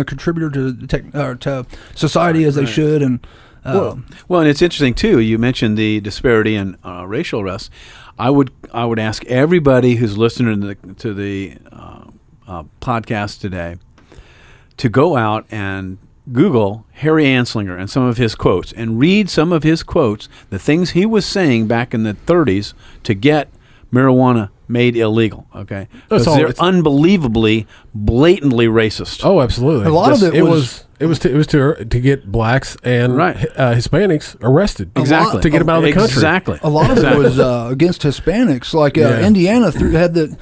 contributor to society as they should. And well, and it's interesting too. You mentioned the disparity in racial arrests. I would ask everybody who's listening to the podcast today to go out and Google Harry Anslinger and some of his quotes and read some of his quotes, the things he was saying back in the 30s to get marijuana made illegal. Okay, because they're unbelievably, blatantly racist. Oh, absolutely. A lot of it was to get blacks and Hispanics arrested. Exactly. To get them out of the country. Exactly. A lot of it was against Hispanics. Like Indiana had the,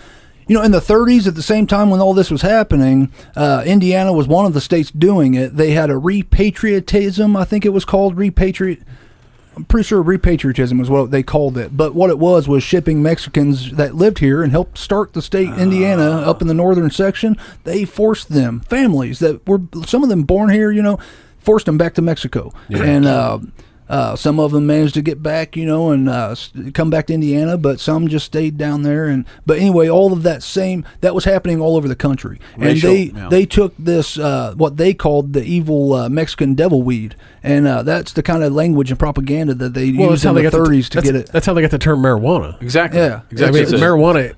in the 30s, at the same time when all this was happening, Indiana was one of the states doing it. They had a repatriotism, I think it was called, I'm pretty sure repatriotism is what they called it. But what it was shipping Mexicans that lived here and helped start the state, Indiana, up in the northern section. They forced them, families that were, some of them born here, forced them back to Mexico. Yeah. And some of them managed to get back, and come back to Indiana, but some just stayed down there. But anyway, all of that was happening all over the country. Racial, and they took this, what they called the evil Mexican devil weed. And that's the kind of language and propaganda that they used in the 30s to get it. That's how they got the term marijuana. Exactly. Yeah. Exactly. I mean,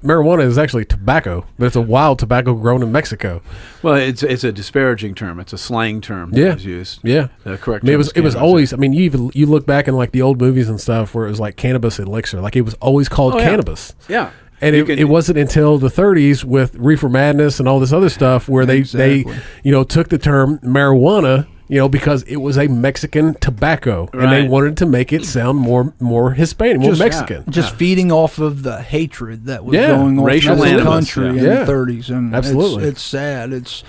marijuana is actually tobacco, but it's a wild tobacco grown in Mexico. Well, it's a disparaging term. It's a slang term that was used. Yeah. The correct I mean, term it was always, you look back in like the old movies and stuff where it was like cannabis elixir. Like it was always called cannabis. Yeah. And it wasn't until the 30s with reefer madness and all this other stuff where they took the term marijuana, because it was a Mexican tobacco, and they wanted to make it sound more Hispanic, more Mexican. Just feeding off of the hatred that was going on racial in the country in the 30s. And absolutely. It's sad. It's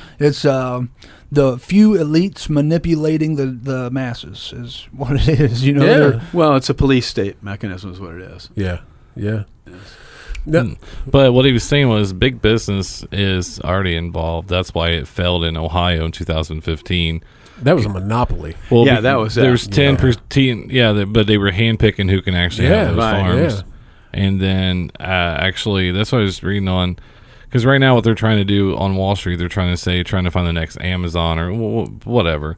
the few elites manipulating the masses is what it is. Well, it's a police state mechanism is what it is. Yeah. Yes. But what he was saying was big business is already involved. That's why it failed in Ohio in 2015. That was a monopoly. Well, that was it. There's 10%. But they were handpicking who can actually have those farms. Yeah. And then actually, that's what I was reading on. Because right now, what they're trying to do on Wall Street, they're trying to find the next Amazon or whatever.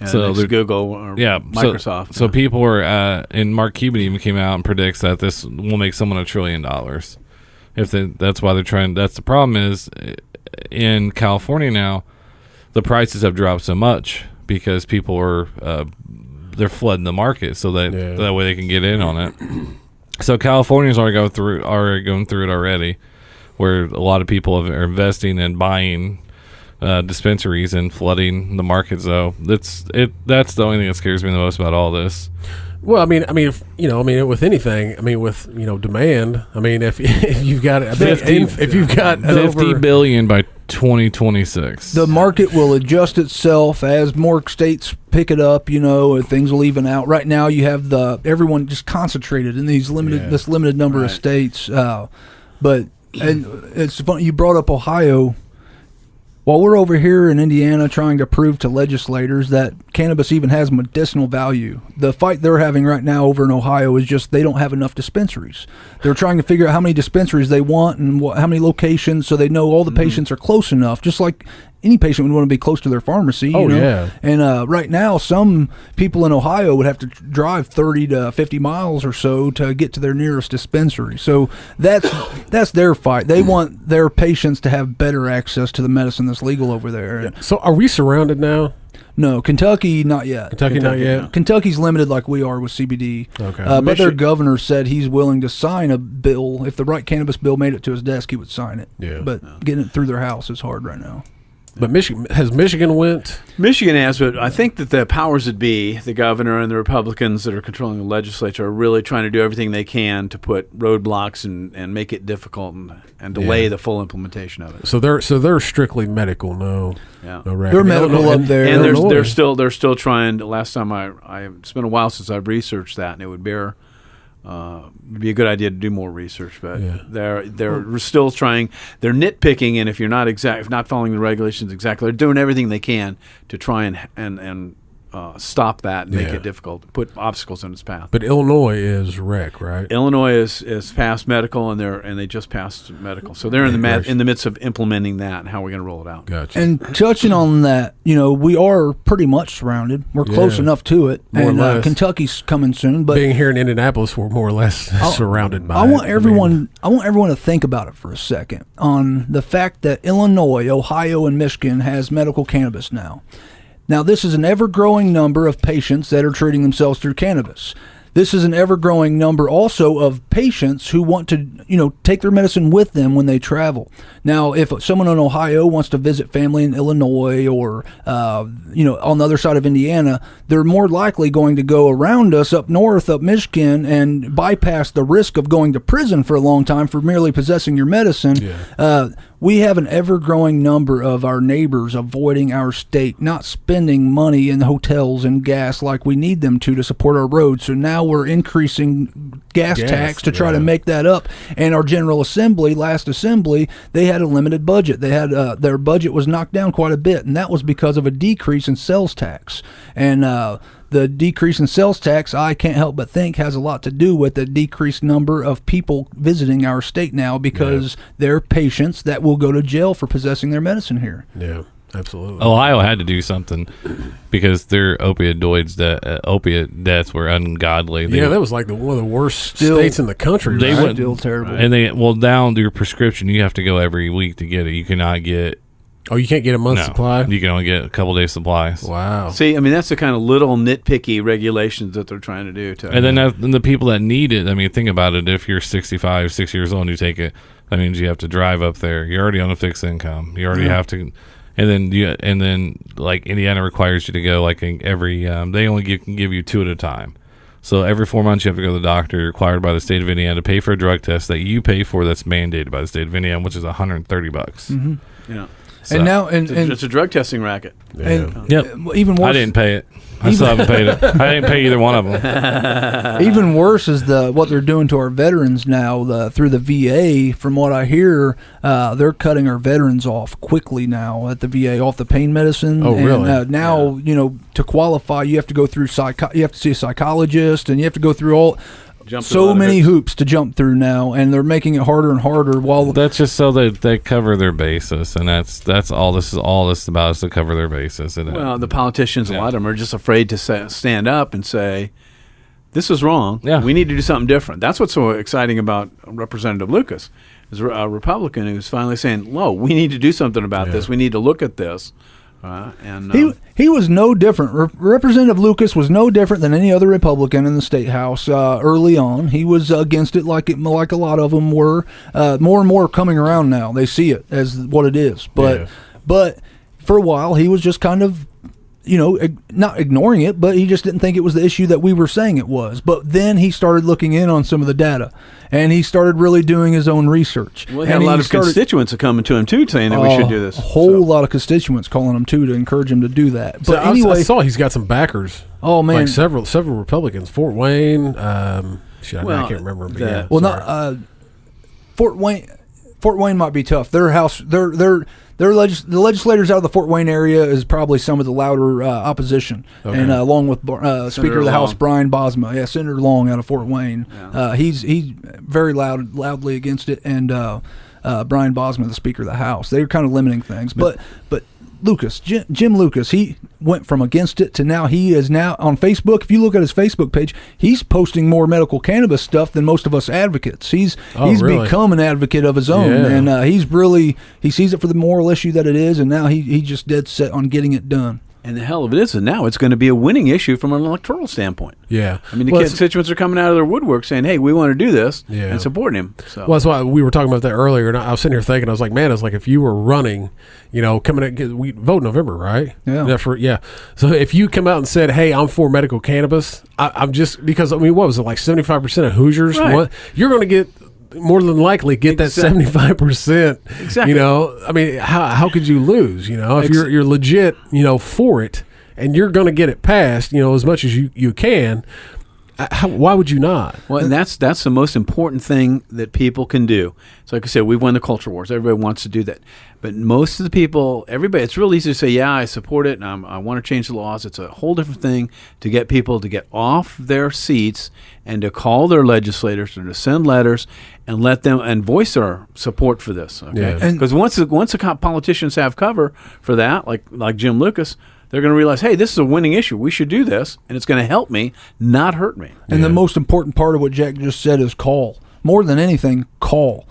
So there's Google or Microsoft. So people are, and Mark Cuban even came out and predicts that this will make someone $1 trillion. That's why they're trying. That's the problem is in California now, the prices have dropped so much because people are they're flooding the market so that way they can get in on it. So California's already going through it already, where a lot of people are investing and buying dispensaries and flooding the market. So that's the only thing that scares me the most about all this. Well, I mean, with anything, with demand. I mean, if you've got, if you've got $50 billion by 2026, the market will adjust itself as more states pick it up. And things will even out. Right now, you have everyone just concentrated in this limited number of states. But it's funny you brought up Ohio. While we're over here in Indiana trying to prove to legislators that cannabis even has medicinal value, the fight they're having right now over in Ohio is just they don't have enough dispensaries. They're trying to figure out how many dispensaries they want and how many locations so they know all the patients are close enough, just like any patient would want to be close to their pharmacy. Yeah. And right now, some people in Ohio would have to drive 30 to 50 miles or so to get to their nearest dispensary. So that's their fight. They want their patients to have better access to the medicine that's legal over there. Yeah. So are we surrounded now? No, Kentucky, not yet. Kentucky not yet? No. Kentucky's limited like we are with CBD. Okay. But their governor said he's willing to sign a bill. If the right cannabis bill made it to his desk, he would sign it. Yeah. But getting it through their house is hard right now. But Michigan went? Michigan has, but I think that the powers that be, the governor and the Republicans that are controlling the legislature, are really trying to do everything they can to put roadblocks and make it difficult and delay the full implementation of it. So they're strictly medical, no They're medical up there, and they're still trying. Last time it's been a while since I've researched that, and it would bear It'd be a good idea to do more research, but Yeah. they're still trying. They're nitpicking, and if you're not following the regulations exactly, they're doing everything they can to try and stop that and make Yeah. it difficult, put obstacles in its path. But Illinois is rec, right? Illinois is past medical, and they just passed medical, so they're in the midst of implementing that and how we're going to roll it out. Gotcha. And touching on that, we are pretty much surrounded. We're close Yeah. enough to it, More or and less. Kentucky's coming soon. But being here in Indianapolis, we're more or less surrounded by I want it. everyone to think about it for a second on the fact that Illinois, Ohio, and Michigan has medical cannabis now. Now, this is an ever-growing number of patients that are treating themselves through cannabis. This is an ever-growing number also of patients who want to, take their medicine with them when they travel. Now, if someone in Ohio wants to visit family in Illinois or, on the other side of Indiana, they're more likely going to go around us up north, up Michigan, and bypass the risk of going to prison for a long time for merely possessing your medicine. Yeah. We have an ever-growing number of our neighbors avoiding our state, not spending money in hotels and gas like we need them to support our roads. So now we're increasing gas tax to try to make that up. And our General Assembly, last Assembly, they had a limited budget. They had their budget was knocked down quite a bit, and that was because of a decrease in sales tax. And the decrease in sales tax, I can't help but think, has a lot to do with the decreased number of people visiting our state now because they're patients that will go to jail for possessing their medicine here. Yeah, absolutely. Ohio had to do something because their opiate deaths were ungodly. That was like one of the worst states in the country. They right? went Still terrible. And down to your prescription, you have to go every week to get it. You cannot get. Oh, you can't get a month's supply? You can only get a couple days supplies. Wow. See, I mean, that's the kind of little nitpicky regulations that they're trying to do. And then the people that need it, I mean, think about it. If you're 65, 6 years old and you take it, that means you have to drive up there. You're already on a fixed income. You already have to, and then like Indiana requires you to go like every. They only can give you 2 at a time. So every 4 months you have to go to the doctor. You're required by the state of Indiana to pay for a drug test that you pay for. That's mandated by the state of Indiana, which is $130. Mm-hmm. Yeah. So, And now, It's a drug testing racket. and Yep. even worse, I didn't pay it. I still haven't paid it. I didn't pay either one of them. Even worse is what they're doing to our veterans now through the VA. From what I hear, they're cutting our veterans off quickly now at the VA off the pain medicine. Oh, really? And, now to qualify, you have to go through you have to see a psychologist, and you have to go through so many hoops to jump through now, and they're making it harder and harder. While That's just so that they cover their basis, and that's all this is about, is to cover their basis. And Well, the politicians, a lot of them are just afraid to stand up and say, this is wrong. Yeah. We need to do something different. That's what's so exciting about Representative Lucas, is a Republican who's finally saying, "Whoa, we need to do something about this. We need to look at this." He was no different. Representative Lucas was no different than any other Republican in the state house early on. He was against it like a lot of them were. More and more coming around now. They see it as what it is. But for a while, he was just kind of, not ignoring it, but he just didn't think it was the issue that we were saying it was. But then he started looking in on some of the data, and he started really doing his own research. Well, he had a lot of constituents coming to him, too, saying that we should do this. A whole lot of constituents calling him, too, to encourage him to do that. But So anyway, I saw he's got some backers. Oh, man. Like several Republicans. Fort Wayne. I can't remember. But yeah, well, sorry. not Fort Wayne might be tough. Their house, the legislators out of the Fort Wayne area is probably some of the louder opposition, and along with Speaker of the House Brian Bosma, Senator Long out of Fort Wayne, he's very loudly against it, and Brian Bosma, the Speaker of the House, they're kind of limiting things, but Lucas, Jim Lucas, he went from against it to now he is now on Facebook. If you look at his Facebook page, he's posting more medical cannabis stuff than most of us advocates. He's really? become an advocate of his own, and he sees it for the moral issue that it is, and now he just dead set on getting it done. And the hell of it is, and now it's going to be a winning issue from an electoral standpoint. Yeah. I mean, the constituents are coming out of their woodwork saying, hey, we want to do this, and supporting him. So. Well, that's why we were talking about that earlier, and I was sitting here thinking, I was like, man, it's like if you were running, coming in, we vote in November, right? Yeah. So if you come out and said, hey, I'm for medical cannabis, I'm just, because, what was it, like 75% of Hoosiers? Right. You're going to get, more than likely, get that 75%. Exactly. I mean, how could you lose, if you're legit, for it, and you're going to get it passed, as much as you can. Why would you not? Well, and that's the most important thing that people can do. So like I said, we've won the culture wars. Everybody wants to do that. But most of the people, everybody, it's real easy to say, yeah, I support it, and I want to change the laws. It's a whole different thing to get people to get off their seats and to call their legislators and to send letters and let them and voice their support for this. Okay, because once the politicians have cover for that, like Jim Lucas, they're going to realize, hey, this is a winning issue. We should do this, and it's going to help me, not hurt me. And the most important part of what Jack just said is call. More than anything, call.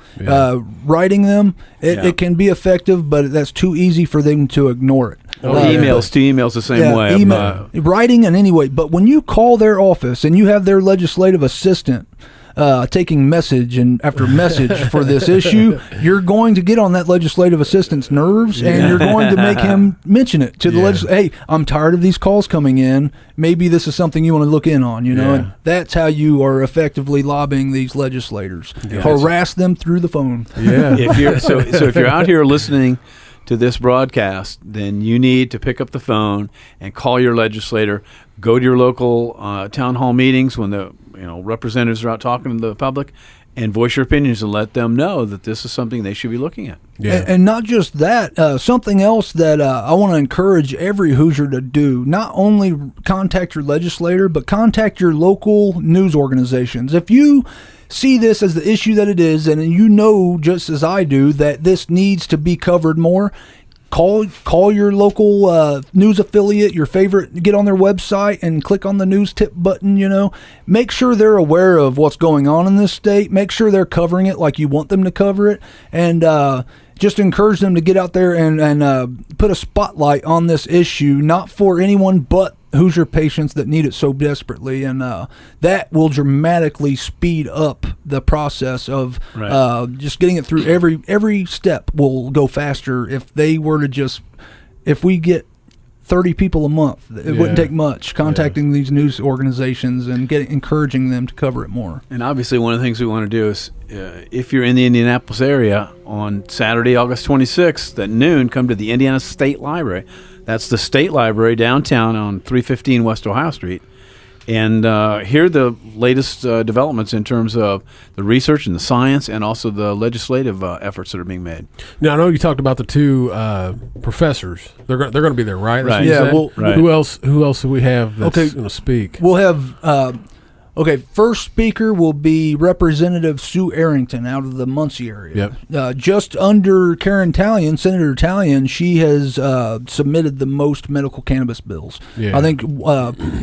Writing them, it can be effective, but that's too easy for them to ignore it. Emails the same way. Writing in any way. But when you call their office and you have their legislative assistant taking message and after message for this issue, you're going to get on that legislative assistant's nerves, and you're going to make him mention it to the legislator. Hey, I'm tired of these calls coming in. Maybe this is something you want to look in on, and that's how you are effectively lobbying these legislators. Harass them through the phone. Yeah. If you're out here listening to this broadcast, then you need to pick up the phone and call your legislator. Go to your local town hall meetings when the representatives are out talking to the public, and voice your opinions and let them know that this is something they should be looking at. Yeah. And not just that, something else that I want to encourage every Hoosier to do, not only contact your legislator, but contact your local news organizations. If you see this as the issue that it is, and you know just as I do that this needs to be covered more, call your local news affiliate, your favorite, get on their website and click on the news tip button, make sure they're aware of what's going on in this state, make sure they're covering it like you want them to cover it, and just encourage them to get out there and put a spotlight on this issue, not for anyone but Hoosier patients that need it so desperately, and that will dramatically speed up the process of just getting it through. Every step will go faster if they were to if we get 30 people a month, it wouldn't take much contacting these news organizations and encouraging them to cover it more. And obviously one of the things we want to do is if you're in the Indianapolis area on Saturday, August 26th at noon, come to the Indiana State Library. That's the State Library downtown on 315 West Ohio Street. And hear the latest developments in terms of the research and the science and also the legislative efforts that are being made. Now, I know you talked about the two professors. They're going to be there, right? Right. Yeah. Well, Who else do we have that's going to speak? We'll have first speaker will be Representative Sue Arrington out of the Muncie area. Yep. Just under Senator Talion, she has submitted the most medical cannabis bills. Yeah. I think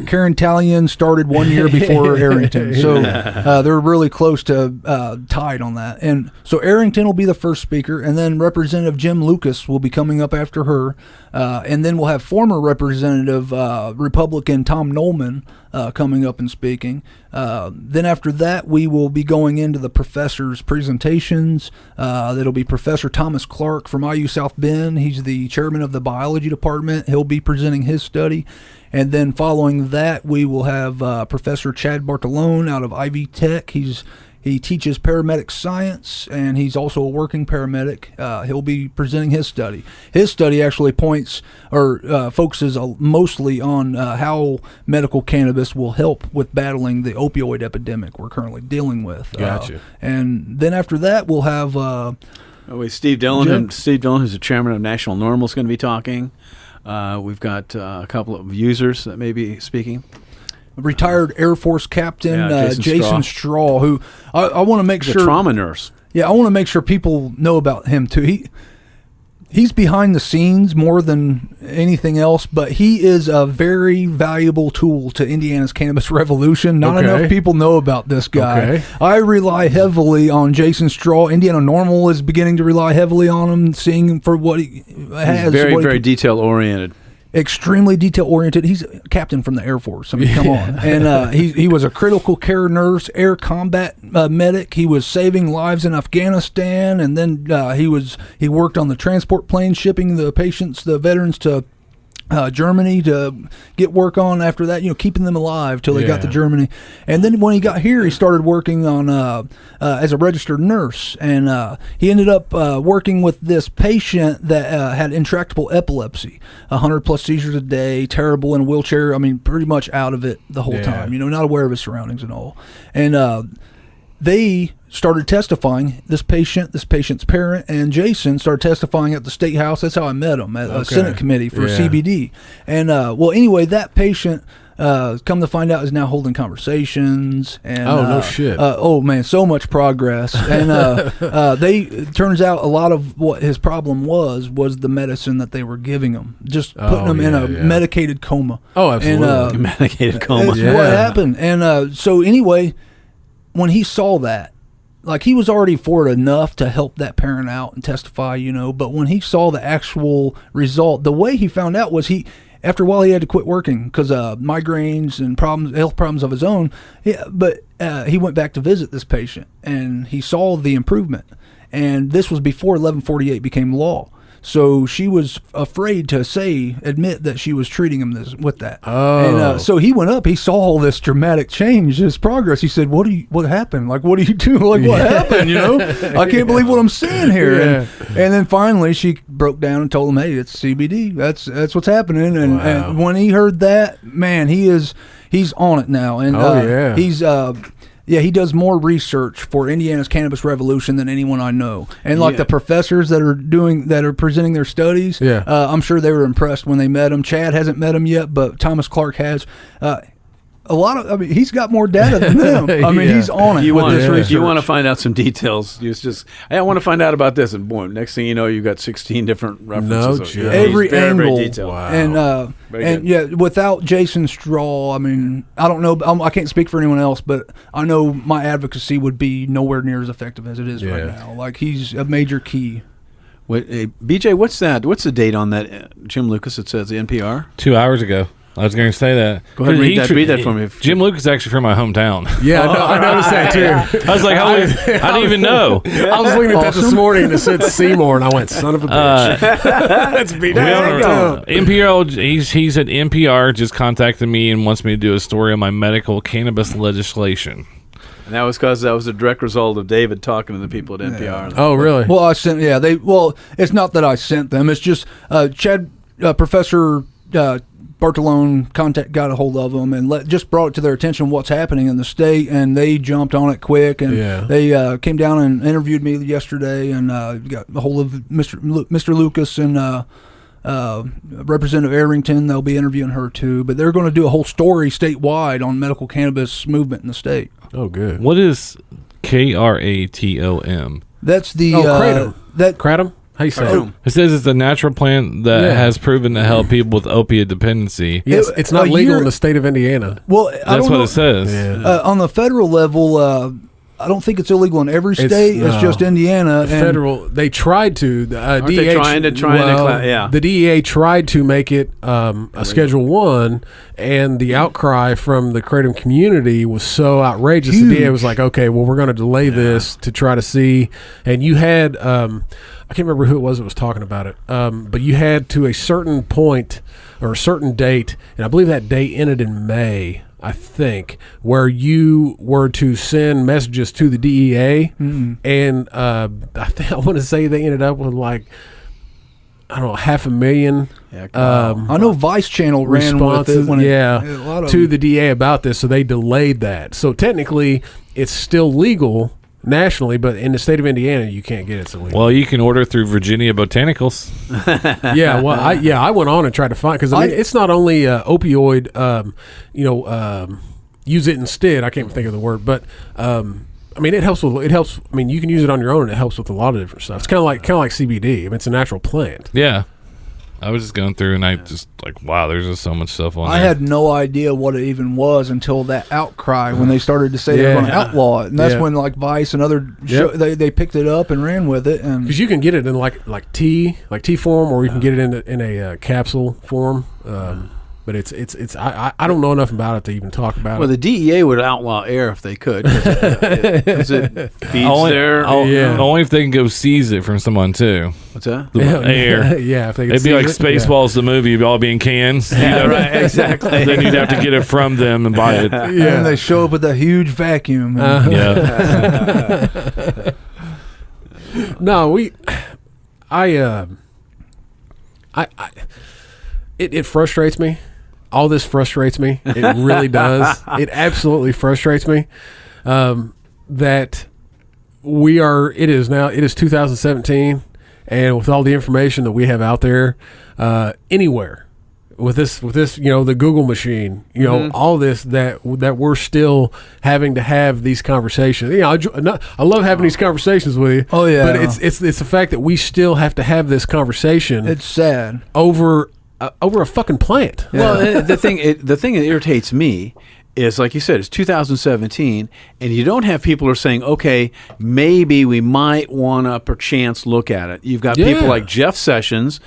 Karen Talion started 1 year before Arrington, so they're really close to tied on that. And so Arrington will be the first speaker, and then Representative Jim Lucas will be coming up after her, and then we'll have former Representative Republican Tom Norml coming up and speaking. Then after that, we will be going into the professors' presentations. That'll be Professor Thomas Clark from IU South Bend. He's the chairman of the biology department. He'll be presenting his study. And then following that, we will have Professor Chad Bartolone out of Ivy Tech. He teaches paramedic science, and he's also a working paramedic. He'll be presenting his study. His study actually focuses mostly on how medical cannabis will help with battling the opioid epidemic we're currently dealing with. Gotcha. And then after that, we'll have Steve Dillon. Steve Dillon, who's the chairman of National NormL, is going to be talking. We've got a couple of users that may be speaking. Retired Air Force Captain Jason Straw, who I want to make sure, the trauma nurse. Yeah, I want to make sure people know about him too. He's behind the scenes more than anything else, but he is a very valuable tool to Indiana's Cannabis Revolution. Not enough people know about this guy. Okay. I rely heavily on Jason Straw. Indiana NormL is beginning to rely heavily on him, seeing him for what he has. He's very detail oriented. Extremely detail-oriented. He's a captain from the Air Force. I mean, come on. And he was a critical care nurse, air combat medic. He was saving lives in Afghanistan, and then he worked on the transport plane shipping the patients, the veterans, to Germany to get work on after that, keeping them alive till they got to Germany. And then when he got here, he started working on as a registered nurse, and he ended up working with this patient that had intractable epilepsy, 100 plus seizures a day, terrible, in a wheelchair. I mean, pretty much out of it the whole time, not aware of his surroundings at all. And they started testifying, this patient's parent, and Jason started testifying at the State House. That's how I met him, at a Senate committee for CBD. And, anyway, that patient, come to find out, is now holding conversations. And, no shit. Oh, man, so much progress. And it turns out a lot of what his problem was the medicine that they were giving him, just putting him in a medicated coma. Oh, absolutely. And, medicated coma. That's what happened. And so anyway, when he saw that, like, he was already for it enough to help that parent out and testify, but when he saw the actual result, the way he found out was after a while he had to quit working because migraines and health problems of his own. But he went back to visit this patient, and he saw the improvement. And this was before 1148 became law. So she was afraid to admit that she was treating him with that. Oh. And so he went up. He saw all this dramatic change, his progress. He said, "What happened? Like, what do you do? Like, what happened? I can't believe what I'm seeing here." Yeah. And then finally, she broke down and told him, "Hey, it's CBD. That's what's happening." And when he heard that, man, he's on it now. And he does more research for Indiana's Cannabis Revolution than anyone I know. And the professors that are presenting their studies, I'm sure they were impressed when they met him. Chad hasn't met him yet, but Thomas Clark has. He's got more data than them. He's on it with this research. You want to find out some details. I want to find out about this, and boom, next thing you know, you've got 16 different references. No, every angle. Very detailed. Wow. And without Jason Straw, I don't know. I can't speak for anyone else, but I know my advocacy would be nowhere near as effective as it is right now. Like, he's a major key. BJ, what's that? What's the date on that? Jim Lucas, it says the NPR? 2 hours ago. I was going to say that. Go ahead and read that for me. Jim Lucas is actually from my hometown. Yeah, I noticed that too. I was like, I didn't even know. I was looking at that this morning and it said Seymour, and I went, son of a bitch. That's NPR, he's at NPR, just contacted me and wants me to do a story on my medical cannabis legislation. And that was because that was a direct result of David talking to the people at NPR. Yeah. Oh, really? Well, it's not that I sent them. It's just Chad, Professor Bartolone got a hold of them and just brought it to their attention what's happening in the state, and they jumped on it quick, and they came down and interviewed me yesterday, and got a hold of Mr. Lucas and Representative Arrington. They'll be interviewing her too, but they're going to do a whole story statewide on medical cannabis movement in the state. Oh, good. What is KRATOM? That's the kratom. Kratom. How you say it? It says it's a natural plant that has proven to help people with opiate dependency. Yes, it's not legal in the state of Indiana. Well, that's what it says. Yeah. On the federal level, I don't think it's illegal in every state. It's just Indiana. Federal. They tried to. Aren't they trying to The DEA tried to make it a Schedule 1, and the outcry from the kratom community was so outrageous. Huge. The DEA was like, okay, well, we're going to delay this to try to see. And you had, I can't remember who it was that was talking about it, but you had to a certain point or a certain date, and I believe that date ended in May, I think, where you were to send messages to the DEA, and I want to say they ended up with like, I don't know, 500,000. I know Vice Channel ran with it when to the DEA about this, so they delayed that. So technically, it's still legal nationally, but in the state of Indiana, you can't get it. So well, you can order through Virginia Botanicals. I went on and tried to find, because it's not only opioid. Use it instead. I can't think of the word, but it helps. I mean, you can use it on your own, and it helps with a lot of different stuff. It's kind of like CBD. I mean, it's a natural plant. Yeah. I was just going through, and I just like, wow, there's just so much stuff on there. I had no idea what it even was until that outcry when they started to say they were going to outlaw it, and that's when like Vice and other they picked it up and ran with it. And because you can get it in like tea form, or you can get it in a capsule form. But but it's I don't know enough about it to even talk about Well, it. the DEA would outlaw air if they could, because it feeds only if they can go seize it from someone too. What's that? The air. Yeah, if they could It'd be like seize it, Spaceballs, the movie. It'd all be in cans. Yeah, right, exactly. Then you'd have to get it from them and buy it. Yeah. And they show up with a huge vacuum. Yeah. No, it frustrates me. All this frustrates me. It really does. It absolutely frustrates me that it is 2017, and with all the information that we have out there, anywhere with this, the Google machine, all this that we're still having to have these conversations. I love having these conversations with you. Oh, yeah. But it's the fact that we still have to have this conversation. It's sad. over a fucking plant. Well, the thing that irritates me is, like you said, it's 2017, and you don't have people who are saying, okay, maybe we might want to perchance look at it. You've got people like Jeff Sessions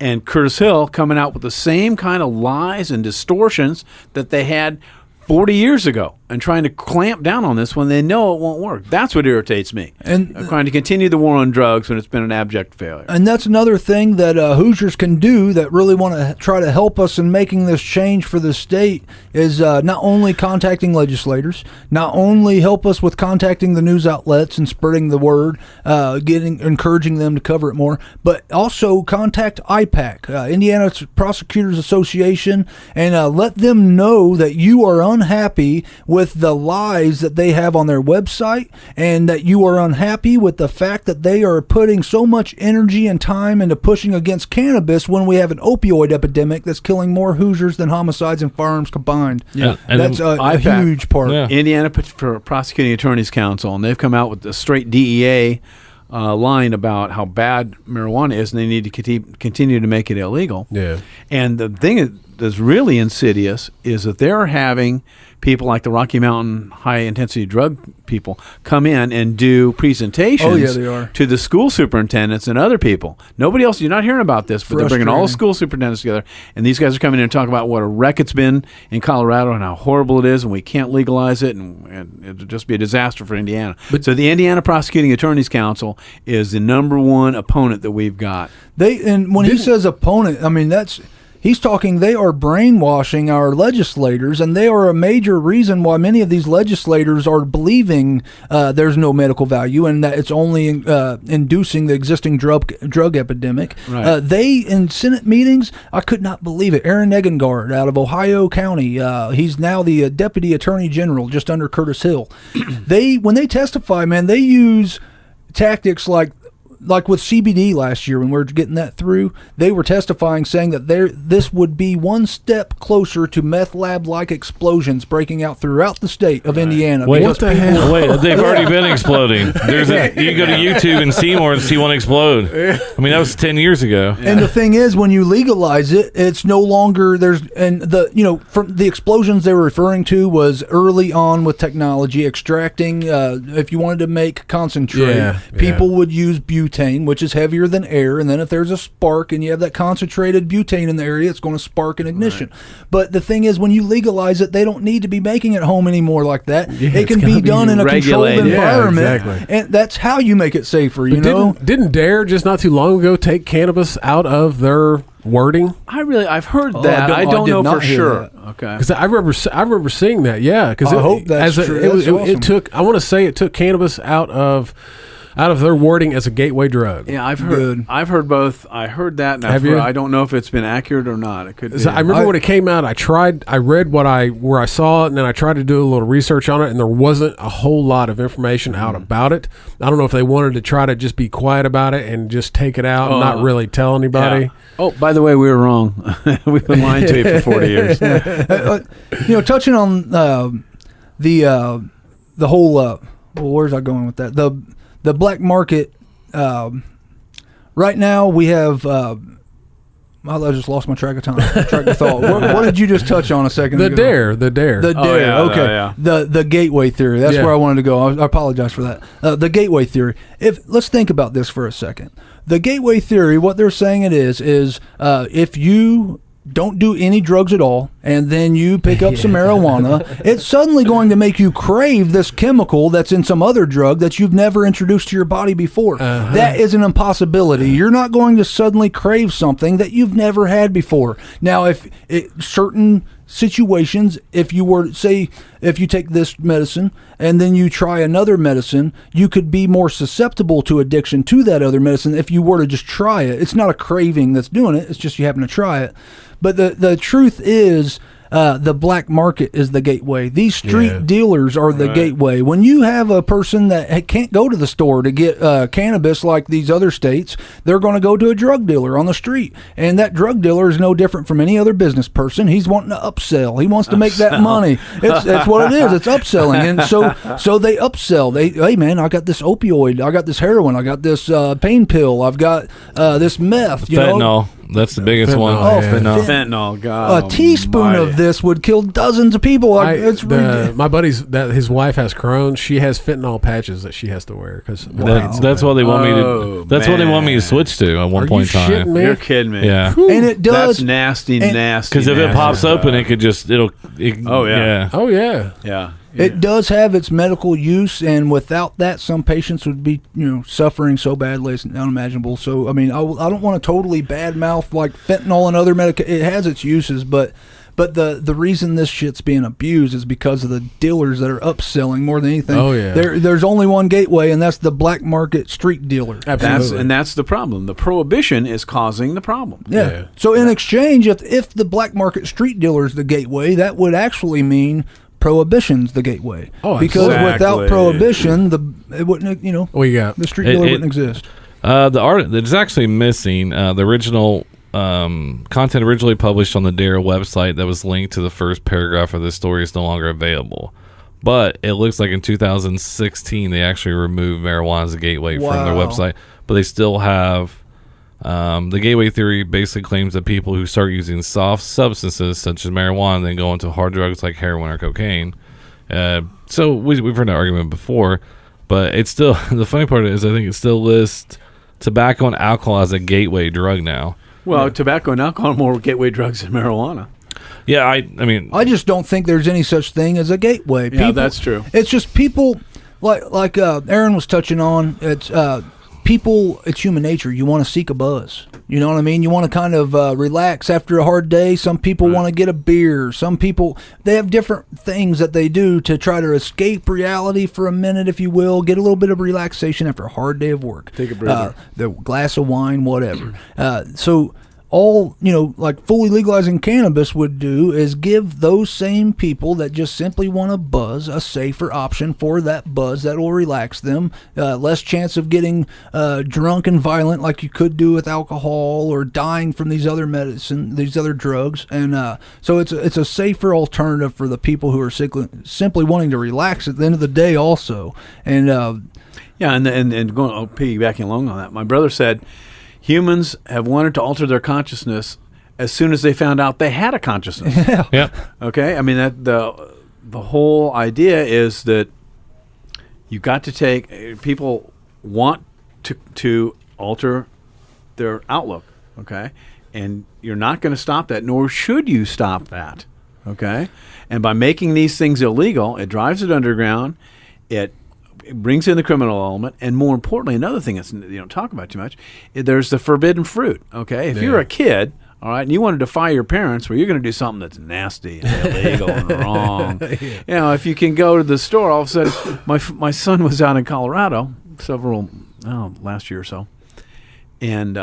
and Curtis Hill coming out with the same kind of lies and distortions that they had 40 years ago, and trying to clamp down on this when they know it won't work. That's what irritates me. And trying to continue the war on drugs when it's been an abject failure. And that's another thing that Hoosiers can do that really want to try to help us in making this change for the state is not only contacting legislators, not only help us with contacting the news outlets and spreading the word, encouraging them to cover it more, but also contact IPAC, Indiana Prosecutors Association, and let them know that you are unhappy with the lies that they have on their website, and that you are unhappy with the fact that they are putting so much energy and time into pushing against cannabis when we have an opioid epidemic that's killing more Hoosiers than homicides and firearms combined. Yeah, and that's a huge part. Yeah. Indiana Prosecuting Attorneys Council, and they've come out with a straight DEA line about how bad marijuana is, and they need to continue to make it illegal. Yeah. And the thing that's really insidious is that they're having people like the Rocky Mountain high-intensity drug people come in and do presentations to the school superintendents and other people. Nobody else, you're not hearing about this, but they're bringing all the school superintendents together, and these guys are coming in and talking about what a wreck it's been in Colorado and how horrible it is, and we can't legalize it, and it'll just be a disaster for Indiana. So the Indiana Prosecuting Attorneys Council is the number one opponent that we've got. When he says opponent, I mean, he's talking, they are brainwashing our legislators, and they are a major reason why many of these legislators are believing there's no medical value and that it's only inducing the existing drug epidemic. Right. They, in Senate meetings, I could not believe it. Aaron Egengard out of Ohio County, he's now the Deputy Attorney General just under Curtis Hill. When they testify, man, they use tactics like with CBD last year when we were getting that through, they were testifying saying that this would be one step closer to meth lab-like explosions breaking out throughout the state of Indiana. Wait, what the hell? Wait, they've already been exploding. You can go to YouTube and see more and see one explode. I mean, that was 10 years ago. And the thing is, when you legalize it, it's no longer from the explosions they were referring to was early on with technology extracting. If you wanted to make concentrate, people would use butane, which is heavier than air, and then if there's a spark and you have that concentrated butane in the area, it's going to spark an ignition. Right. But the thing is, when you legalize it, they don't need to be making it home anymore like that. It can be done in a controlled environment, and that's how you make it safer. Didn't DARE just not too long ago take cannabis out of their wording? I've heard that. I don't know for sure. That. Okay, because I remember seeing that. Yeah, because I hope that's true. It took. I want to say it took cannabis out of their wording as a gateway drug. Yeah, I've heard both. I heard that, and I don't know if it's been accurate or not. It could be. I remember when it came out, I read where I saw it, and then I tried to do a little research on it, and there wasn't a whole lot of information out about it. I don't know if they wanted to try to just be quiet about it and just take it out and not really tell anybody. Yeah. Oh, by the way, we were wrong. We've been lying to you for 40 years. Touching on the whole where's I going with that? The black market, right now we have, I just lost my track of thought. What did you just touch on a second ago? The DARE. Okay. The gateway theory. That's where I wanted to go. I apologize for that. The gateway theory. Let's think about this for a second. The gateway theory, what they're saying it is if you don't do any drugs at all, and then you pick up some marijuana, it's suddenly going to make you crave this chemical that's in some other drug that you've never introduced to your body before. That is an impossibility. You're not going to suddenly crave something that you've never had before. Now, if certain situations, if you were, say, if you take this medicine and then you try another medicine, you could be more susceptible to addiction to that other medicine if you were to just try it. It's not a craving that's doing it, it's just you happen to try it. But the truth is, the black market is the gateway. These street dealers are the gateway. When you have a person that can't go to the store to get cannabis like these other states, they're going to go to a drug dealer on the street. And that drug dealer is no different from any other business person. He's wanting to upsell. He wants to make that money. It's what it is. It's upselling. And so they upsell. Hey, man, I got this opioid. I got this heroin. I got this pain pill. I've got this meth. Fentanyl. That's the biggest one. Oh, fentanyl. God, a teaspoon of this would kill dozens of people. My buddy's his wife has Crohn's. She has fentanyl patches that she has to wear because that's what they want me to. That's what they want me to switch to at one point in time. You're kidding me. Yeah, and it does. That's nasty. Because if it pops open, it could just Oh yeah. It does have its medical use, and without that, some patients would be, suffering so badly it's unimaginable. So, I mean, I don't want to totally badmouth like fentanyl and other it has its uses, but the reason this shit's being abused is because of the dealers that are upselling more than anything. Oh yeah. There's only one gateway, and that's the black market street dealer. Absolutely. That's the problem. The prohibition is causing the problem. Yeah. So in exchange, if the black market street dealer is the gateway, that would actually mean prohibition's the gateway. Because without prohibition, it wouldn't. The street dealer wouldn't exist. The art it's actually missing. The original content originally published on the DARE website that was linked to the first paragraph of this story is no longer available. But it looks like in 2016 they actually removed marijuana as a gateway from their website. But they still have. The gateway theory basically claims that people who start using soft substances such as marijuana then go into hard drugs like heroin or cocaine. So we've heard that argument before, but it's still the funny part is I think it still lists tobacco and alcohol as a gateway drug now. Well, tobacco and alcohol are more gateway drugs than marijuana. Yeah, I mean, I just don't think there's any such thing as a gateway. Yeah, that's true. It's just people like Aaron was touching on. It's people, it's human nature. You want to seek a buzz. You know what I mean? You want to kind of relax after a hard day. Some people want to get a beer. Some people, they have different things that they do to try to escape reality for a minute, if you will. Get a little bit of relaxation after a hard day of work. Take a breather. The glass of wine, whatever. So all, like fully legalizing cannabis would do is give those same people that just simply want a buzz a safer option for that buzz that will relax them. Less chance of getting drunk and violent like you could do with alcohol or dying from these other these other drugs. And so it's a safer alternative for the people who are simply wanting to relax at the end of the day also. And and going piggybacking along on that, my brother said humans have wanted to alter their consciousness as soon as they found out they had a consciousness. Yeah. Okay? I mean, that the whole idea is that you got to take people want to alter their outlook, okay? And you're not going to stop that, nor should you stop that, okay? And by making these things illegal, it drives it underground, it brings in the criminal element, and more importantly, another thing that's you don't talk about too much, there's the forbidden fruit. Okay, if you're a kid, all right, and you want to defy your parents, well, you're going to do something that's nasty and illegal and wrong. If you can go to the store, all of a sudden, my son was out in Colorado last year or so, and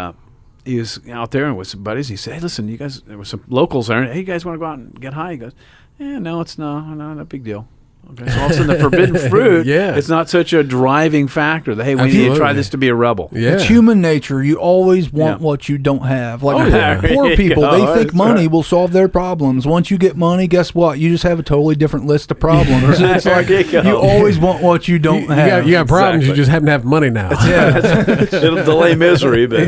he was out there with some buddies. He said, "Hey, listen, you guys, there were some locals there. Hey, you guys want to go out and get high?" He goes, "No, it's not a big deal." Okay, so all of a sudden the forbidden fruit, it's not such a driving factor that, hey, we need to try this to be a rebel. Yeah. It's human nature. You always want what you don't have. Like poor people, they think money will solve their problems. Once you get money, guess what? You just have a totally different list of problems. It's like you always want what you don't have. You got problems, you just happen to have money now. It'll delay misery, but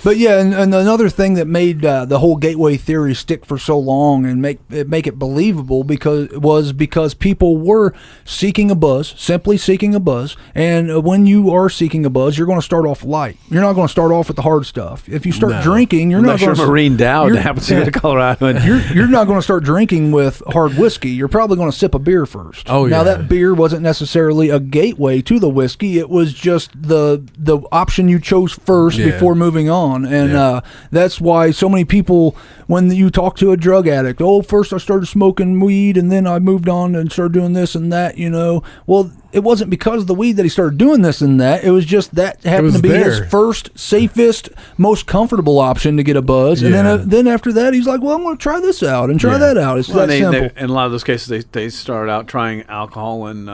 But and another thing that made the whole gateway theory stick for so long and make it believable because people were seeking a buzz, simply seeking a buzz. And when you are seeking a buzz, you're going to start off light. You're not going to start off with the hard stuff. If you start drinking, you're Unless not going you're to. Marine Dowd that happens to go to Colorado. And You're not going to start drinking with hard whiskey. You're probably going to sip a beer first. Oh, Now yeah. that beer wasn't necessarily a gateway to the whiskey. It was just the option you chose first Yeah. before moving on. And that's why so many people, when you talk to a drug addict, first I started smoking weed and then I moved on and started doing this and that, Well, it wasn't because of the weed that he started doing this and that. It was just that happened was to be his there. first, safest, most comfortable option to get a buzz. And Yeah. then after that, he's like, well, I'm going to try this out and try Yeah. that out. It's well, that simple. in a lot of those cases, they start out trying alcohol and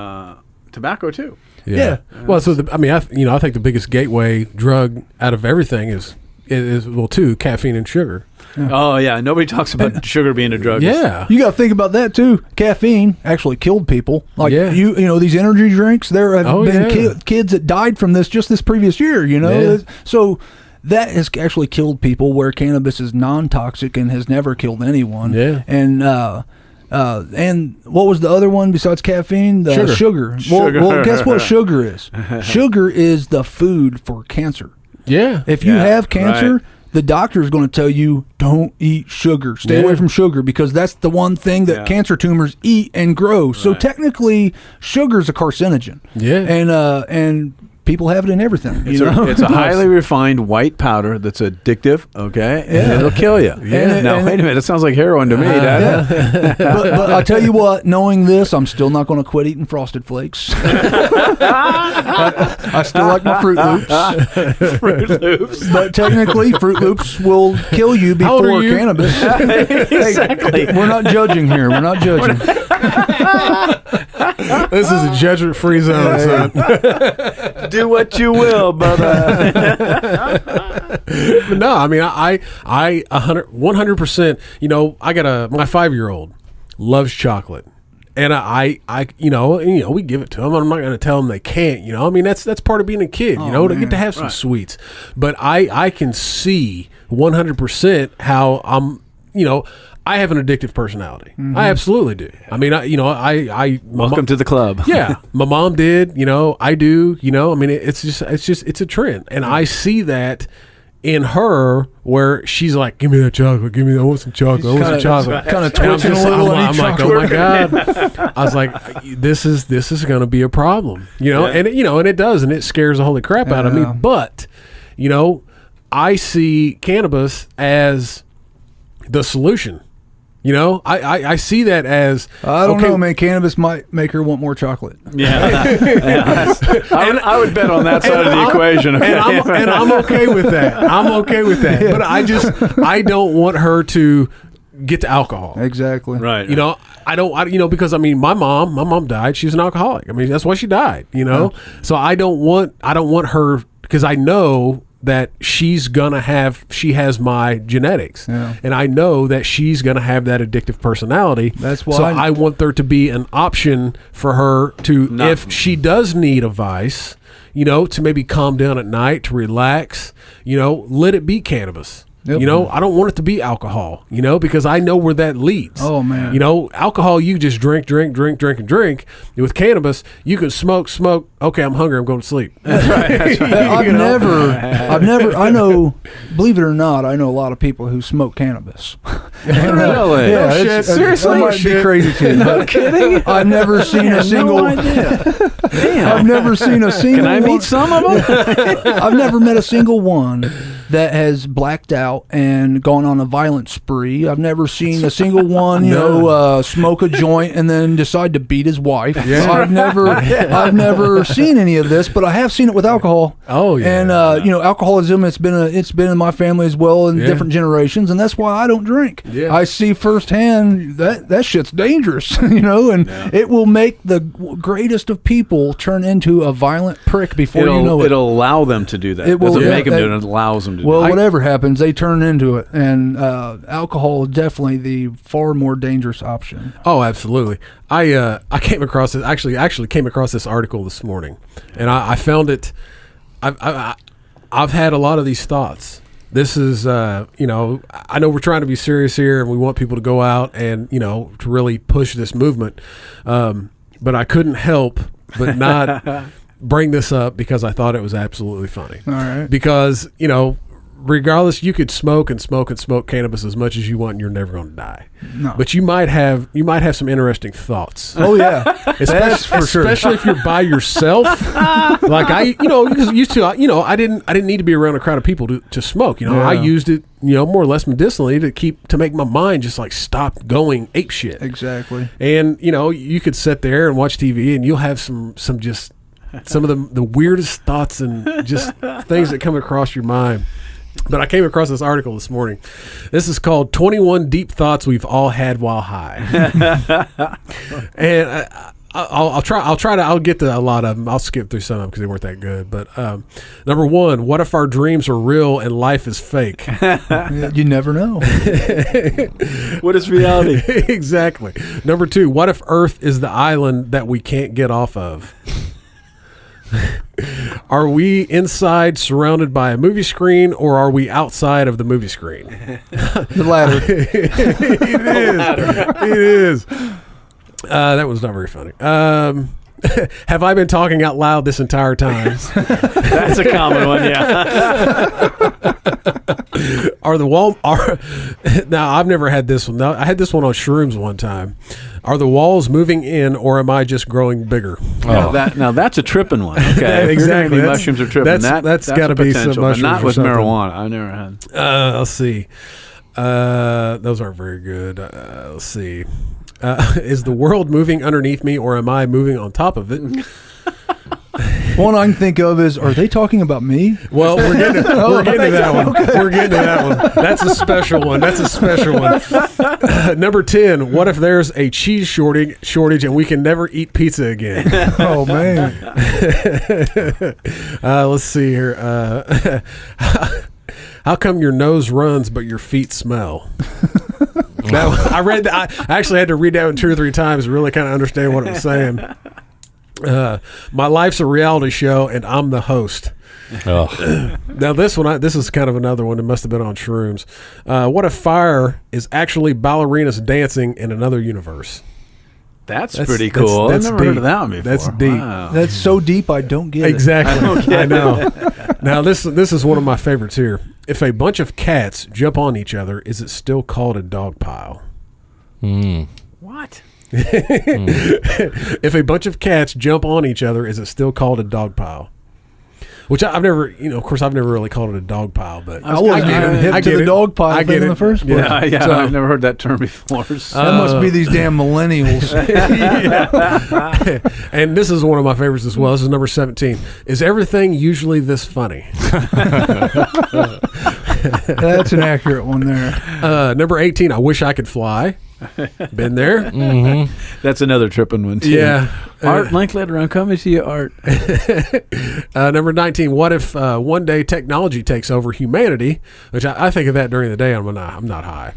tobacco too. Yeah. Well, so I think the biggest gateway drug out of everything is caffeine and sugar. Oh yeah, nobody talks about sugar being a drug. Yeah. You got to think about that too. Caffeine actually killed people. Like Yeah. these energy drinks. There have been yeah. kids that died from this just this previous year. Yeah. So that has actually killed people. Where cannabis is non-toxic and has never killed anyone. Yeah. And what was the other one besides caffeine? The sugar. Well, guess what sugar is? Sugar is the food for cancer. Yeah. If you Yeah, have cancer, right. the doctor is going to tell you don't eat sugar. Stay Yeah. away from sugar because that's the one thing that Yeah. cancer tumors eat and grow. So Right. technically, sugar is a carcinogen. Yeah. And people have it in everything. It's a highly refined white powder that's addictive. Okay, and it'll kill you. Yeah. Now wait a minute, it sounds like heroin to me. doesn't it? but I tell you what, knowing this, I'm still not going to quit eating Frosted Flakes. I still like my Fruit Loops. Fruit Loops. But technically, Fruit Loops will kill you How old are before you? cannabis. Exactly. We're not judging here. We're not judging. This is a judgment-free zone. Son. Do what you will, brother. But no, I mean, I 100%. I got my 5-year-old loves chocolate, and I we give it to them. I'm not going to tell them they can't. I mean, that's part of being a kid. To get to have some sweets. But I can see 100% how I have an addictive personality. Mm-hmm. I absolutely do. I mean, Welcome to the club. yeah, my mom did. I do. I mean, it's a trend, and I see that in her where she's like, "Give me that chocolate. Give me that. I want some chocolate. I want some chocolate." Kind of And I'm twitching a just- little. I'm like, "Oh my god!" I was like, "This is going to be a problem." And it does, and it scares the holy crap out of me. Yeah. But I see cannabis as the solution. I see that as I don't know, man. Cannabis might make her want more chocolate. Yeah. I would bet on that side of the equation. Okay? And I'm okay with that. I'm okay with that. But I don't want her to get to alcohol. Exactly. Right. Because my mom died. She was an alcoholic. I mean, that's why she died, So I don't want her, because I know that she has my genetics, and I know that she's going to have that addictive personality. That's why So I want there to be an option for her to, if she does need a vice, to maybe calm down at night, to relax, let it be cannabis. Yep. I don't want it to be alcohol, because I know where that leads. Oh, man. Alcohol, you just drink. With cannabis, you can smoke. Okay, I'm hungry. I'm going to sleep. That's right. I've never, I know, believe it or not, I know a lot of people who smoke cannabis. Really? Yeah, No it's- shit. Seriously? That might Shit. be crazy to you. No kidding. I've never seen a single. No idea. Damn. I've never seen a single. Can I one- meet some of them? I've never met a single one that has blacked out and gone on a violent spree. I've never seen a single one, smoke a joint and then decide to beat his wife. Yeah. I've never seen any of this, but I have seen it with alcohol. Oh, yeah. And alcoholism, it's been in my family as well in Yeah. different generations, and that's why I don't drink. Yeah. I see firsthand that shit's dangerous, and it will make the greatest of people turn into a violent prick before you know it. It'll allow them to do that. It will- doesn't yeah, make them do it. that- It allows them to Well, do it. whatever happens, they turn into it, and alcohol is definitely the far more dangerous option. Oh, absolutely. I came across this. Actually came across this article this morning, and I found it. I've had a lot of these thoughts, this is, you know, I know we're trying to be serious here and we want people to go out and, you know, to really push this movement. But I couldn't help but not bring this up because I thought it was absolutely funny. All right. Because, you know, regardless, you could smoke and smoke and smoke cannabis as much as you want and you're never going to die. No. But you might have some interesting thoughts. Oh yeah, that's for sure. Especially if you're by yourself. Like I, you know, used to, you know, I didn't need to be around a crowd of people to smoke. You know, I used it, you know, more or less medicinally to make my mind just like stop going ape shit. Exactly. And you know, you could sit there and watch TV, and you'll have some of the weirdest thoughts and just things that come across your mind. But I came across this article this morning. This is called 21 Deep Thoughts We've All Had While High. And I'll get to a lot of them. I'll skip through some of them because they weren't that good. But number one, what if our dreams are real and life is fake? You never know. What is reality? Exactly. Number two, what if Earth is the island that we can't get off of? Are we inside surrounded by a movie screen or are we outside of the movie screen? The latter. It is. That was not very funny. Have I been talking out loud this entire time? That's a common one, yeah. Now I've never had this one. Now, I had this one on shrooms one time. Are the walls moving in, or am I just growing bigger? Now that's a tripping one. Okay, Exactly. If mushrooms are tripping. That's got to be some potential, mushrooms, but not or with something. marijuana. I never had. Let's see. Those aren't very good. Let's see. Is the world moving underneath me, or am I moving on top of it? One I can think of is, are they talking about me? Well, we're getting to that one. Okay. We're getting to that one. That's a special one. Number 10, what if there's a cheese shortage and we can never eat pizza again? Oh, man. Let's see here. How come your nose runs but your feet smell? I actually had to read that one 2 or 3 times to really kind of understand what it was saying. My life's a reality show and I'm the host. Oh. Now this is kind of another one that must have been on shrooms. What if fire is actually ballerinas dancing in another universe? That's pretty cool. That's I've never heard deep. of that one before. That's deep. Wow. That's so deep I don't get Exactly. I know. Now this is one of my favorites here. If a bunch of cats jump on each other, is it still called a dog pile? What? If a bunch of cats jump on each other, is it still called a dog pile? Which I've never, of course, I've never really called it a dog pile, but I wasn't even hip to the dog pile I thing get in it. the first place. Yeah, So- I've never heard that term before. So. That must be these damn millennials. And this is one of my favorites as well. This is number 17. Is everything usually this funny? That's an accurate one there. Number 18. I wish I could fly. Been there. Mm-hmm. That's another tripping one, too. Yeah. Art Linkletter, I'm coming to you, Art. Number 19. What if one day technology takes over humanity? Which I think of that during the day. I'm not high.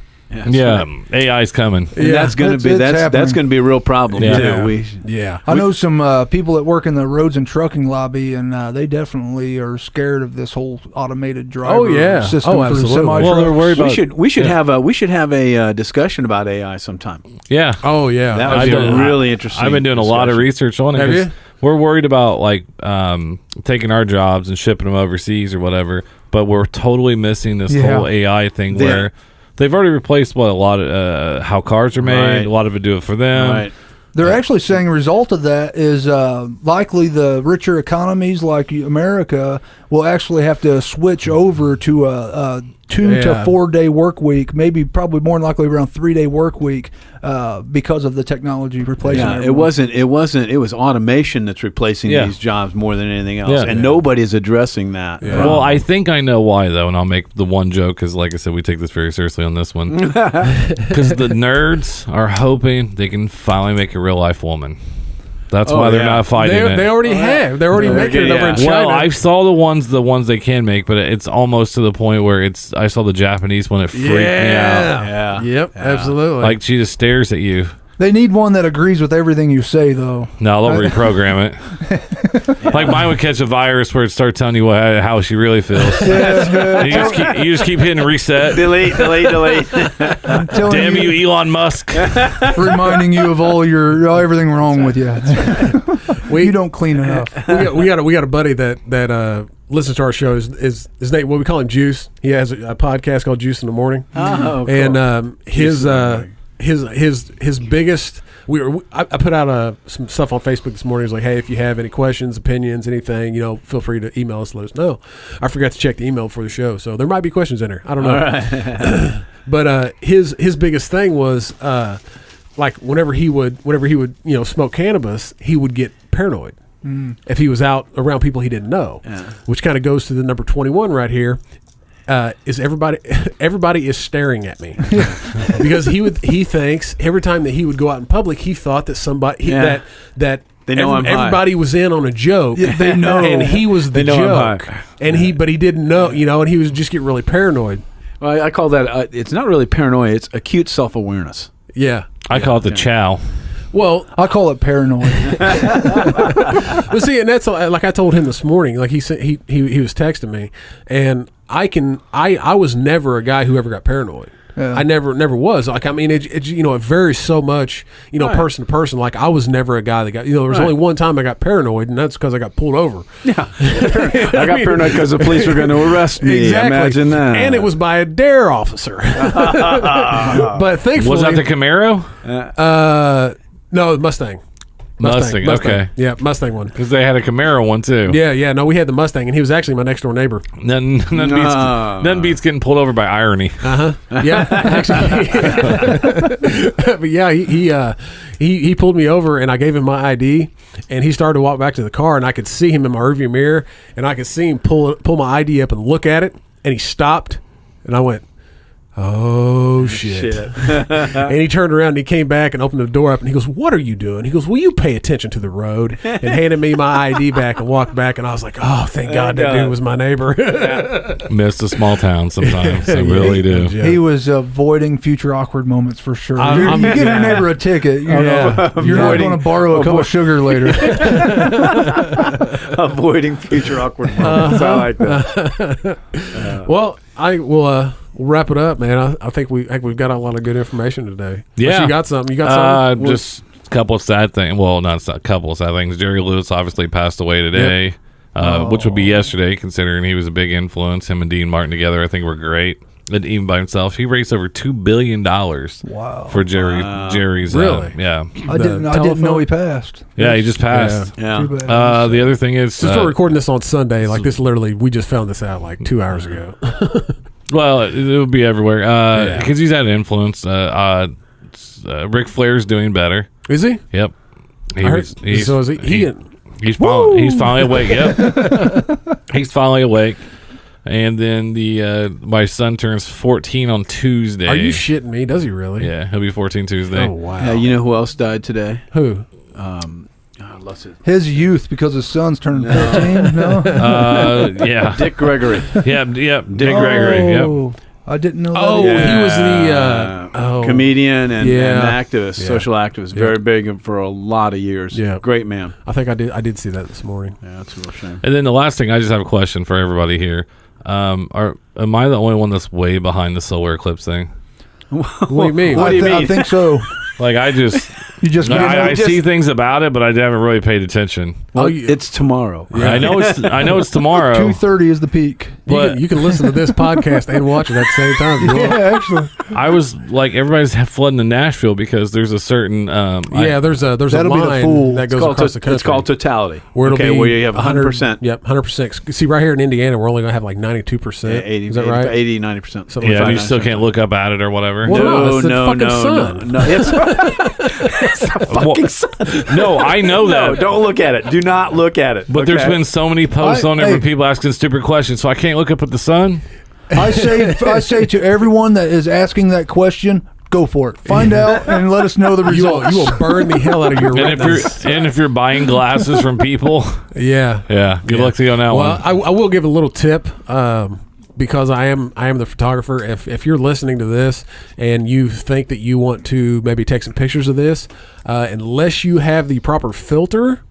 Yeah, AI's coming. And that's going to be that's going to be a real problem Yeah. too. Yeah. I know some people that work in the roads and trucking lobby, and they definitely are scared of this whole automated driver system for absolutely. semi Well, they're trucks. worried about. We should have a discussion about AI sometime. Yeah, Oh yeah. That would be a really interesting. I've been doing a lot of discussion. research on it. Have 'cause you? We're worried about like taking our jobs and shipping them overseas or whatever, but we're totally missing this Yeah. whole AI thing Yeah. where they've already replaced a lot of how cars are made. Right. A lot of it do it for them. Right. They're actually saying a result of that is likely the richer economies like America will actually have to switch over to a 2 to 4 day work week, probably more than likely around 3 day work week because of the technology replacing Yeah, everyone. it was automation that's replacing Yeah. these jobs more than anything else, Yeah. and Yeah. nobody's addressing that. Yeah. Well, I think I know why though, and I'll make the one joke because, like I said, we take this very seriously on this one. Because the nerds are hoping they can finally make a real life woman. That's why they're not fighting it. They already have. They're already making it over in China. Well, I saw the ones they can make, but it's almost to the point where I saw the Japanese one. It freaked me out. Yeah. Yep. Absolutely. Like she just stares at you. They need one that agrees with everything you say, though. No, they'll reprogram it. Like mine would catch a virus where it starts telling you how she really feels. And you just keep hitting reset. Delete. I'm telling Damn you, Elon Musk. reminding you of all everything wrong with you. You don't clean enough. we got a buddy that listens to our show. His name, well, we call him Juice. He has a podcast called Juice in the Morning. Oh, cool. And his biggest. I put out some stuff on Facebook this morning. It was like, hey, if you have any questions, opinions, anything, feel free to email us. Let us know. I forgot to check the email before the show, so there might be questions in there. I don't know. Right. But his biggest thing was like whenever he would smoke cannabis, he would get paranoid if he was out around people he didn't know, which kind of goes to the number 21 right here. Is everybody is staring at me because he thinks every time that he would go out in public, he thought that somebody that they know everybody was in on a joke. Yeah, they know, and he was the joke, and but he didn't know, and he was just get really paranoid. Well, I call that it's not really paranoia; it's acute self-awareness. Yeah, I call it the chow. Well, I call it paranoid. but see, and that's like I told him this morning. Like he said, he was texting me, and I was never a guy who ever got paranoid. Yeah. I never was. Like, I mean, it varies so much, Right. person to person. Like, I was never a guy that got, there was only one time I got paranoid, and that's because I got pulled over. Yeah, I got paranoid because the police were going to arrest me. Exactly. Imagine that. And it was by a DARE officer. But thankfully, Was that the Camaro? No, Mustang. Mustang, okay. Yeah, Mustang one. Because they had a Camaro one too. Yeah. No, we had the Mustang, and he was actually my next door neighbor. None beats getting pulled over by irony. Yeah, actually. But yeah, he pulled me over, and I gave him my ID, and he started to walk back to the car, and I could see him in my rearview mirror, and I could see him pull my ID up and look at it, and he stopped, and I went, oh shit. And he turned around and he came back and opened the door up and he goes, what are you doing? He goes, will you pay attention to the road? And handed me my ID back and walked back, and I was like, oh, thank God that dude was my neighbor. Miss a small town sometimes. They really do. Yeah. He was avoiding future awkward moments for sure. I'm You give your neighbor a ticket. You're not going to borrow a cup of sugar later. Avoiding future awkward moments. I like that. Well, I will we'll wrap it up, man. I think we've got a lot of good information today. Yeah. Unless you got something. You got something? Just a couple of sad things. Well, not a couple of sad things. Jerry Lewis obviously passed away today, which would be yesterday, considering he was a big influence. Him and Dean Martin together, I think, were great. And even by himself, he raised over $2 billion. Wow. For Jerry's. Really? Yeah. I didn't know he passed. Yeah, he just passed. Yeah. Too bad. The other thing is, Since we're recording this on Sunday, like this literally, we just found this out like 2 hours ago. well, it would be everywhere because he's had influence. Ric Flair's doing better. Is he? Yep. So is he He's finally awake. Yep. He's finally awake. And then my son turns 14 on Tuesday. Are you shitting me? Does he really? Yeah, he'll be 14 Tuesday. Oh, wow. Yeah, you know who else died today? Who? His youth, because his son's turning 14. No. Yeah. Dick Gregory. Yep. Dick Gregory. Yep. I didn't know that. Oh, either. he was the comedian and activist, Yeah. social activist, very big for a lot of years. Yeah. Great man. I think I did see that this morning. Yeah, that's a real shame. And then the last thing, I just have a question for everybody here. Am I the only one that's way behind the solar eclipse thing? What do you mean? What do you mean? I think so. Like I just I see things about it, but I haven't really paid attention. Well, it's tomorrow. Yeah. I know it's tomorrow. 2:30 is the peak. You can listen to this podcast and watch it at the same time. If you want. Yeah, actually. I was like, everybody's flooding to Nashville because there's a certain there's a That'll be the line fool. that goes across the country. It's called totality. Where it'll be where you have 100%. Yep, 100%. See, right here in Indiana, we're only going to have like 92%. 80, is that right? 80, 90%. Something yeah, like you that. still can't look up at it or whatever. Well, it's the fucking sun. No. It's the fucking sun. No, I know that. No, don't look at it. Do not look at it. But there's been so many posts on there Hey. with people asking stupid questions, so I can't look up at the sun. I say to everyone that is asking that question, go for it. Find out and let us know the You results. will burn the hell out of your retinas. And if you're buying glasses from people, Yeah. good luck to you on that Well, one. I will give a little tip. because I am the photographer. If you're listening to this and you think that you want to maybe take some pictures of this, unless you have the proper filter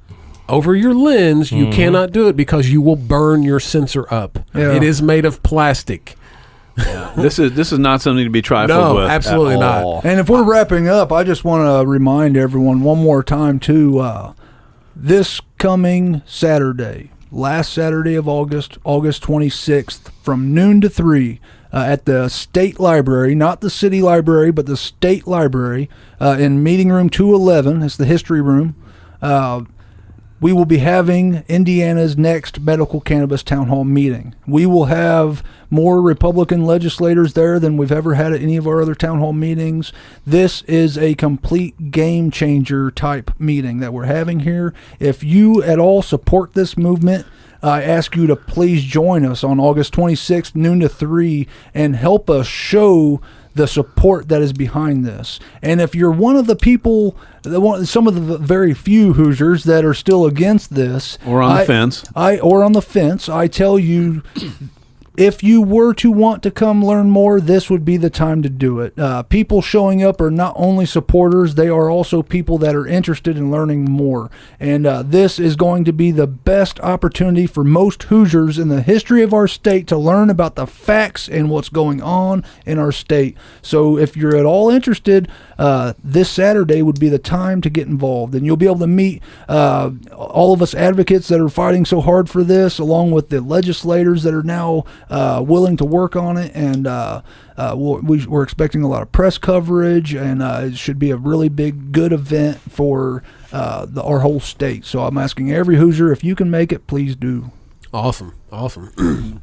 over your lens, you cannot do it because you will burn your sensor up. Yeah. It is made of plastic. This is not something to be trifled No, with. absolutely at not. all. And if we're wrapping up, I just want to remind everyone one more time, too, this coming Saturday, last Saturday of August 26th, from noon to 3, at the State Library, not the City Library, but the State Library, in Meeting Room 211. It's the History Room. We will be having Indiana's next medical cannabis town hall meeting. We will have more Republican legislators there than we've ever had at any of our other town hall meetings. This is a complete game changer type meeting that we're having here. If you at all support this movement, I ask you to please join us on August 26th, noon to 3, and help us show the support that is behind this. And if you're one of the people, some of the very few Hoosiers that are still against this, Or on the fence. I tell you, if you were to want to come learn more, this would be the time to do it. People showing up are not only supporters, they are also people that are interested in learning more. And this is going to be the best opportunity for most Hoosiers in the history of our state to learn about the facts and what's going on in our state. So if you're at all interested, this Saturday would be the time to get involved. And you'll be able to meet all of us advocates that are fighting so hard for this, along with the legislators that are now willing to work on it, and we're expecting a lot of press coverage, and it should be a really big, good event for our whole state. So I'm asking every Hoosier, if you can make it, please do. Awesome.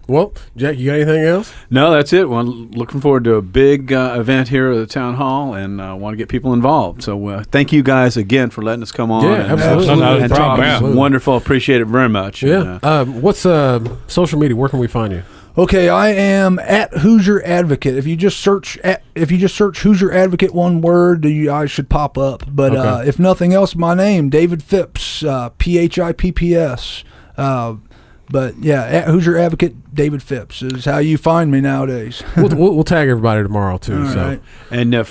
Well, Jack, you got anything else? No, that's it. Well, looking forward to a big event here at the town hall, and want to get people involved. So thank you guys again for letting us come on. Yeah, and, absolutely. Not a and problem, talk. man. It's wonderful. Appreciate it very much. Yeah. And, What's social media? Where can we find you? Okay, I am at Hoosier Advocate. If you just search Hoosier Advocate, one word, I should pop up. But Okay. if nothing else, my name, David Phipps, Phipps. But yeah, at Hoosier Advocate, David Phipps is how you find me nowadays. we'll tag everybody tomorrow too. All So right. And you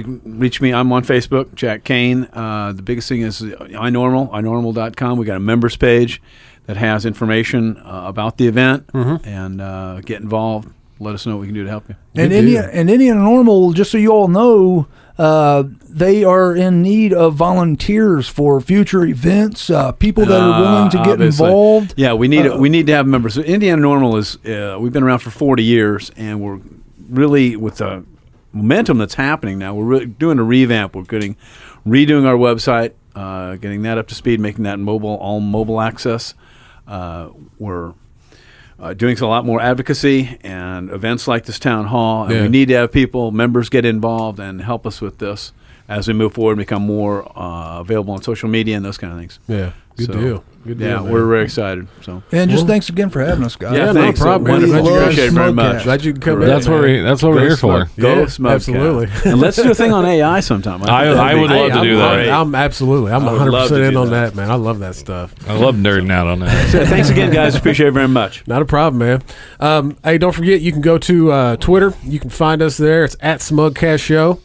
can reach me. I'm on Facebook, Jack Cain. The biggest thing is INorml, INorml.com. We got a members page that has information about the event, and get involved. Let us know what we can do to help you. And Good deal. Indiana NormL, just so you all know, they are in need of volunteers for future events. People that are willing to get Obviously. involved. Yeah, we need to have members. So Indiana NormL is we've been around for 40 years, and we're really, with the momentum that's happening now, we're really doing a revamp. We're redoing our website, getting that up to speed, making that all mobile access. We're doing a lot more advocacy and events like this town hall, and Yeah. we need to have members get involved and help us with this as we move forward and become more available on social media and those kind of things. yeah, good So, deal. Good deal. Yeah, man. we're very excited. So And just thanks again for having us, guys. Yeah, no thanks. problem, man. Wonderful. Glad you guys- Appreciate it very much. Glad you could come in. That's what we're here for. Go Yeah, Smugcast. absolutely. And let's do a thing on AI sometime. I would love to do that. I'm absolutely. I'm I would love 100% to in do on that. that, man. I love that stuff. I love nerding out on that. So thanks again, guys. Appreciate it very much. Not a problem, man. Hey, don't forget, you can go to Twitter. You can find us there. It's at Smugcast Show.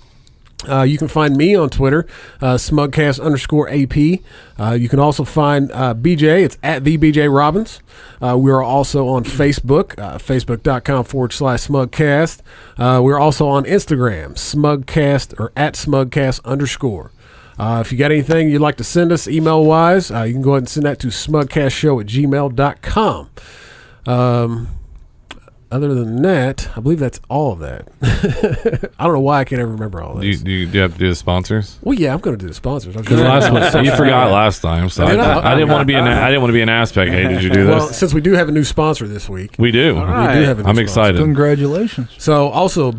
You can find me on Twitter, Smugcast_AP. You can also find BJ. It's at the BJ Robbins. We are also on Facebook, facebook.com/Smugcast. We're also on Instagram, Smugcast or at Smugcast_. If you got anything you'd like to send us email-wise, you can go ahead and send that to smugcastshow@gmail.com. Other than that, I believe that's all of that. I don't know why I can't ever remember all of Do this. you have to do the sponsors? Well, yeah, I'm going to do the sponsors. Because last one, you forgot last time, so Did I? I didn't want to be an aspect. Hey, did you do Well, this? since we do have a new sponsor this week, We do. right. we do have a new I'm sponsor. excited. Congratulations. So also,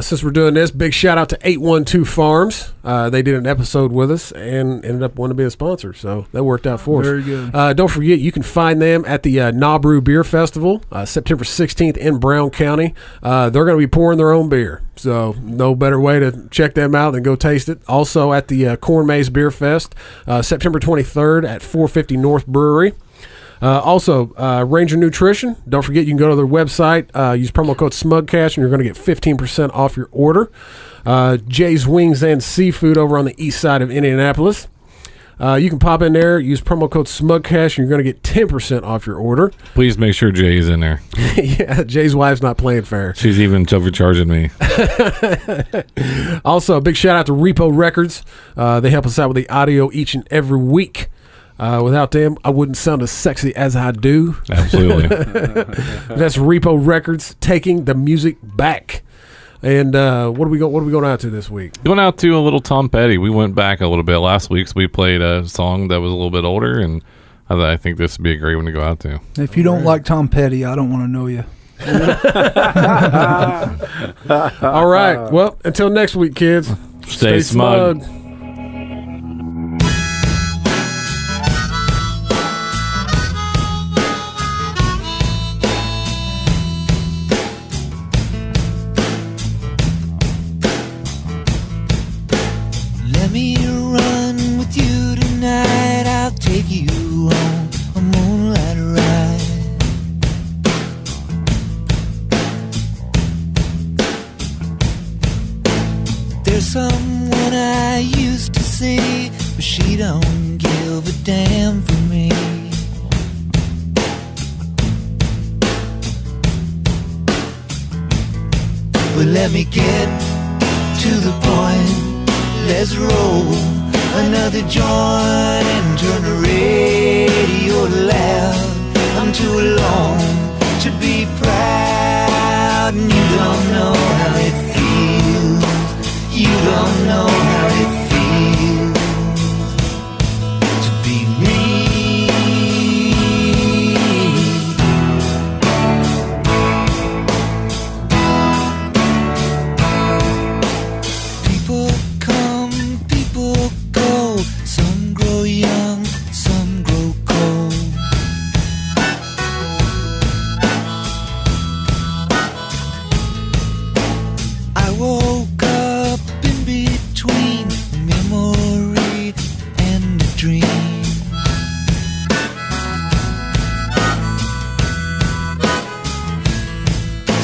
since we're doing this, big shout out to 812 Farms. They did an episode with us and ended up wanting to be a sponsor, so that worked out for us. Very good. Don't forget, you can find them at the Nabru Beer Festival, September 16th in Brown County. They're going to be pouring their own beer, so no better way to check them out than go taste it. Also at the Corn Maze Beer Fest, September 23rd at 450 North Brewery. Also, Ranger Nutrition. Don't forget, you can go to their website, use promo code SMUGCASH, and you're going to get 15% off your order. Jay's Wings and Seafood over on the east side of Indianapolis. You can pop in there, use promo code SMUGCASH, and you're going to get 10% off your order. Please make sure Jay's in there. Yeah, Jay's wife's not playing fair. She's even overcharging me. Also, a big shout out to Repo Records. They help us out with the audio each and every week. Without them, I wouldn't sound as sexy as I do. Absolutely. That's Repo Records taking the music back. And what are we going out to this week? Going out to a little Tom Petty. We went back a little bit last week, so we played a song that was a little bit older, and I think this would be a great one to go out to. If you don't like Tom Petty, I don't want to know you. All right. Well, until next week, kids. Stay smug. Let me run with you tonight. I'll take you on a moonlight ride. There's someone I used to see, but she don't give a damn for me. But let me get to the point. Let's roll another joint and turn the radio loud. I'm too alone to be proud, and you don't know how it feels. You don't know how it feels to be me. People come, people go. Some grow young, some grow cold. I woke up in between a memory and a dream.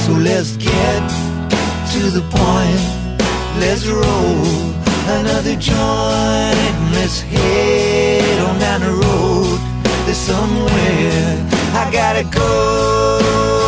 So let's get to the point. Let's roll another joint and let's head on down the road. There's somewhere I gotta go.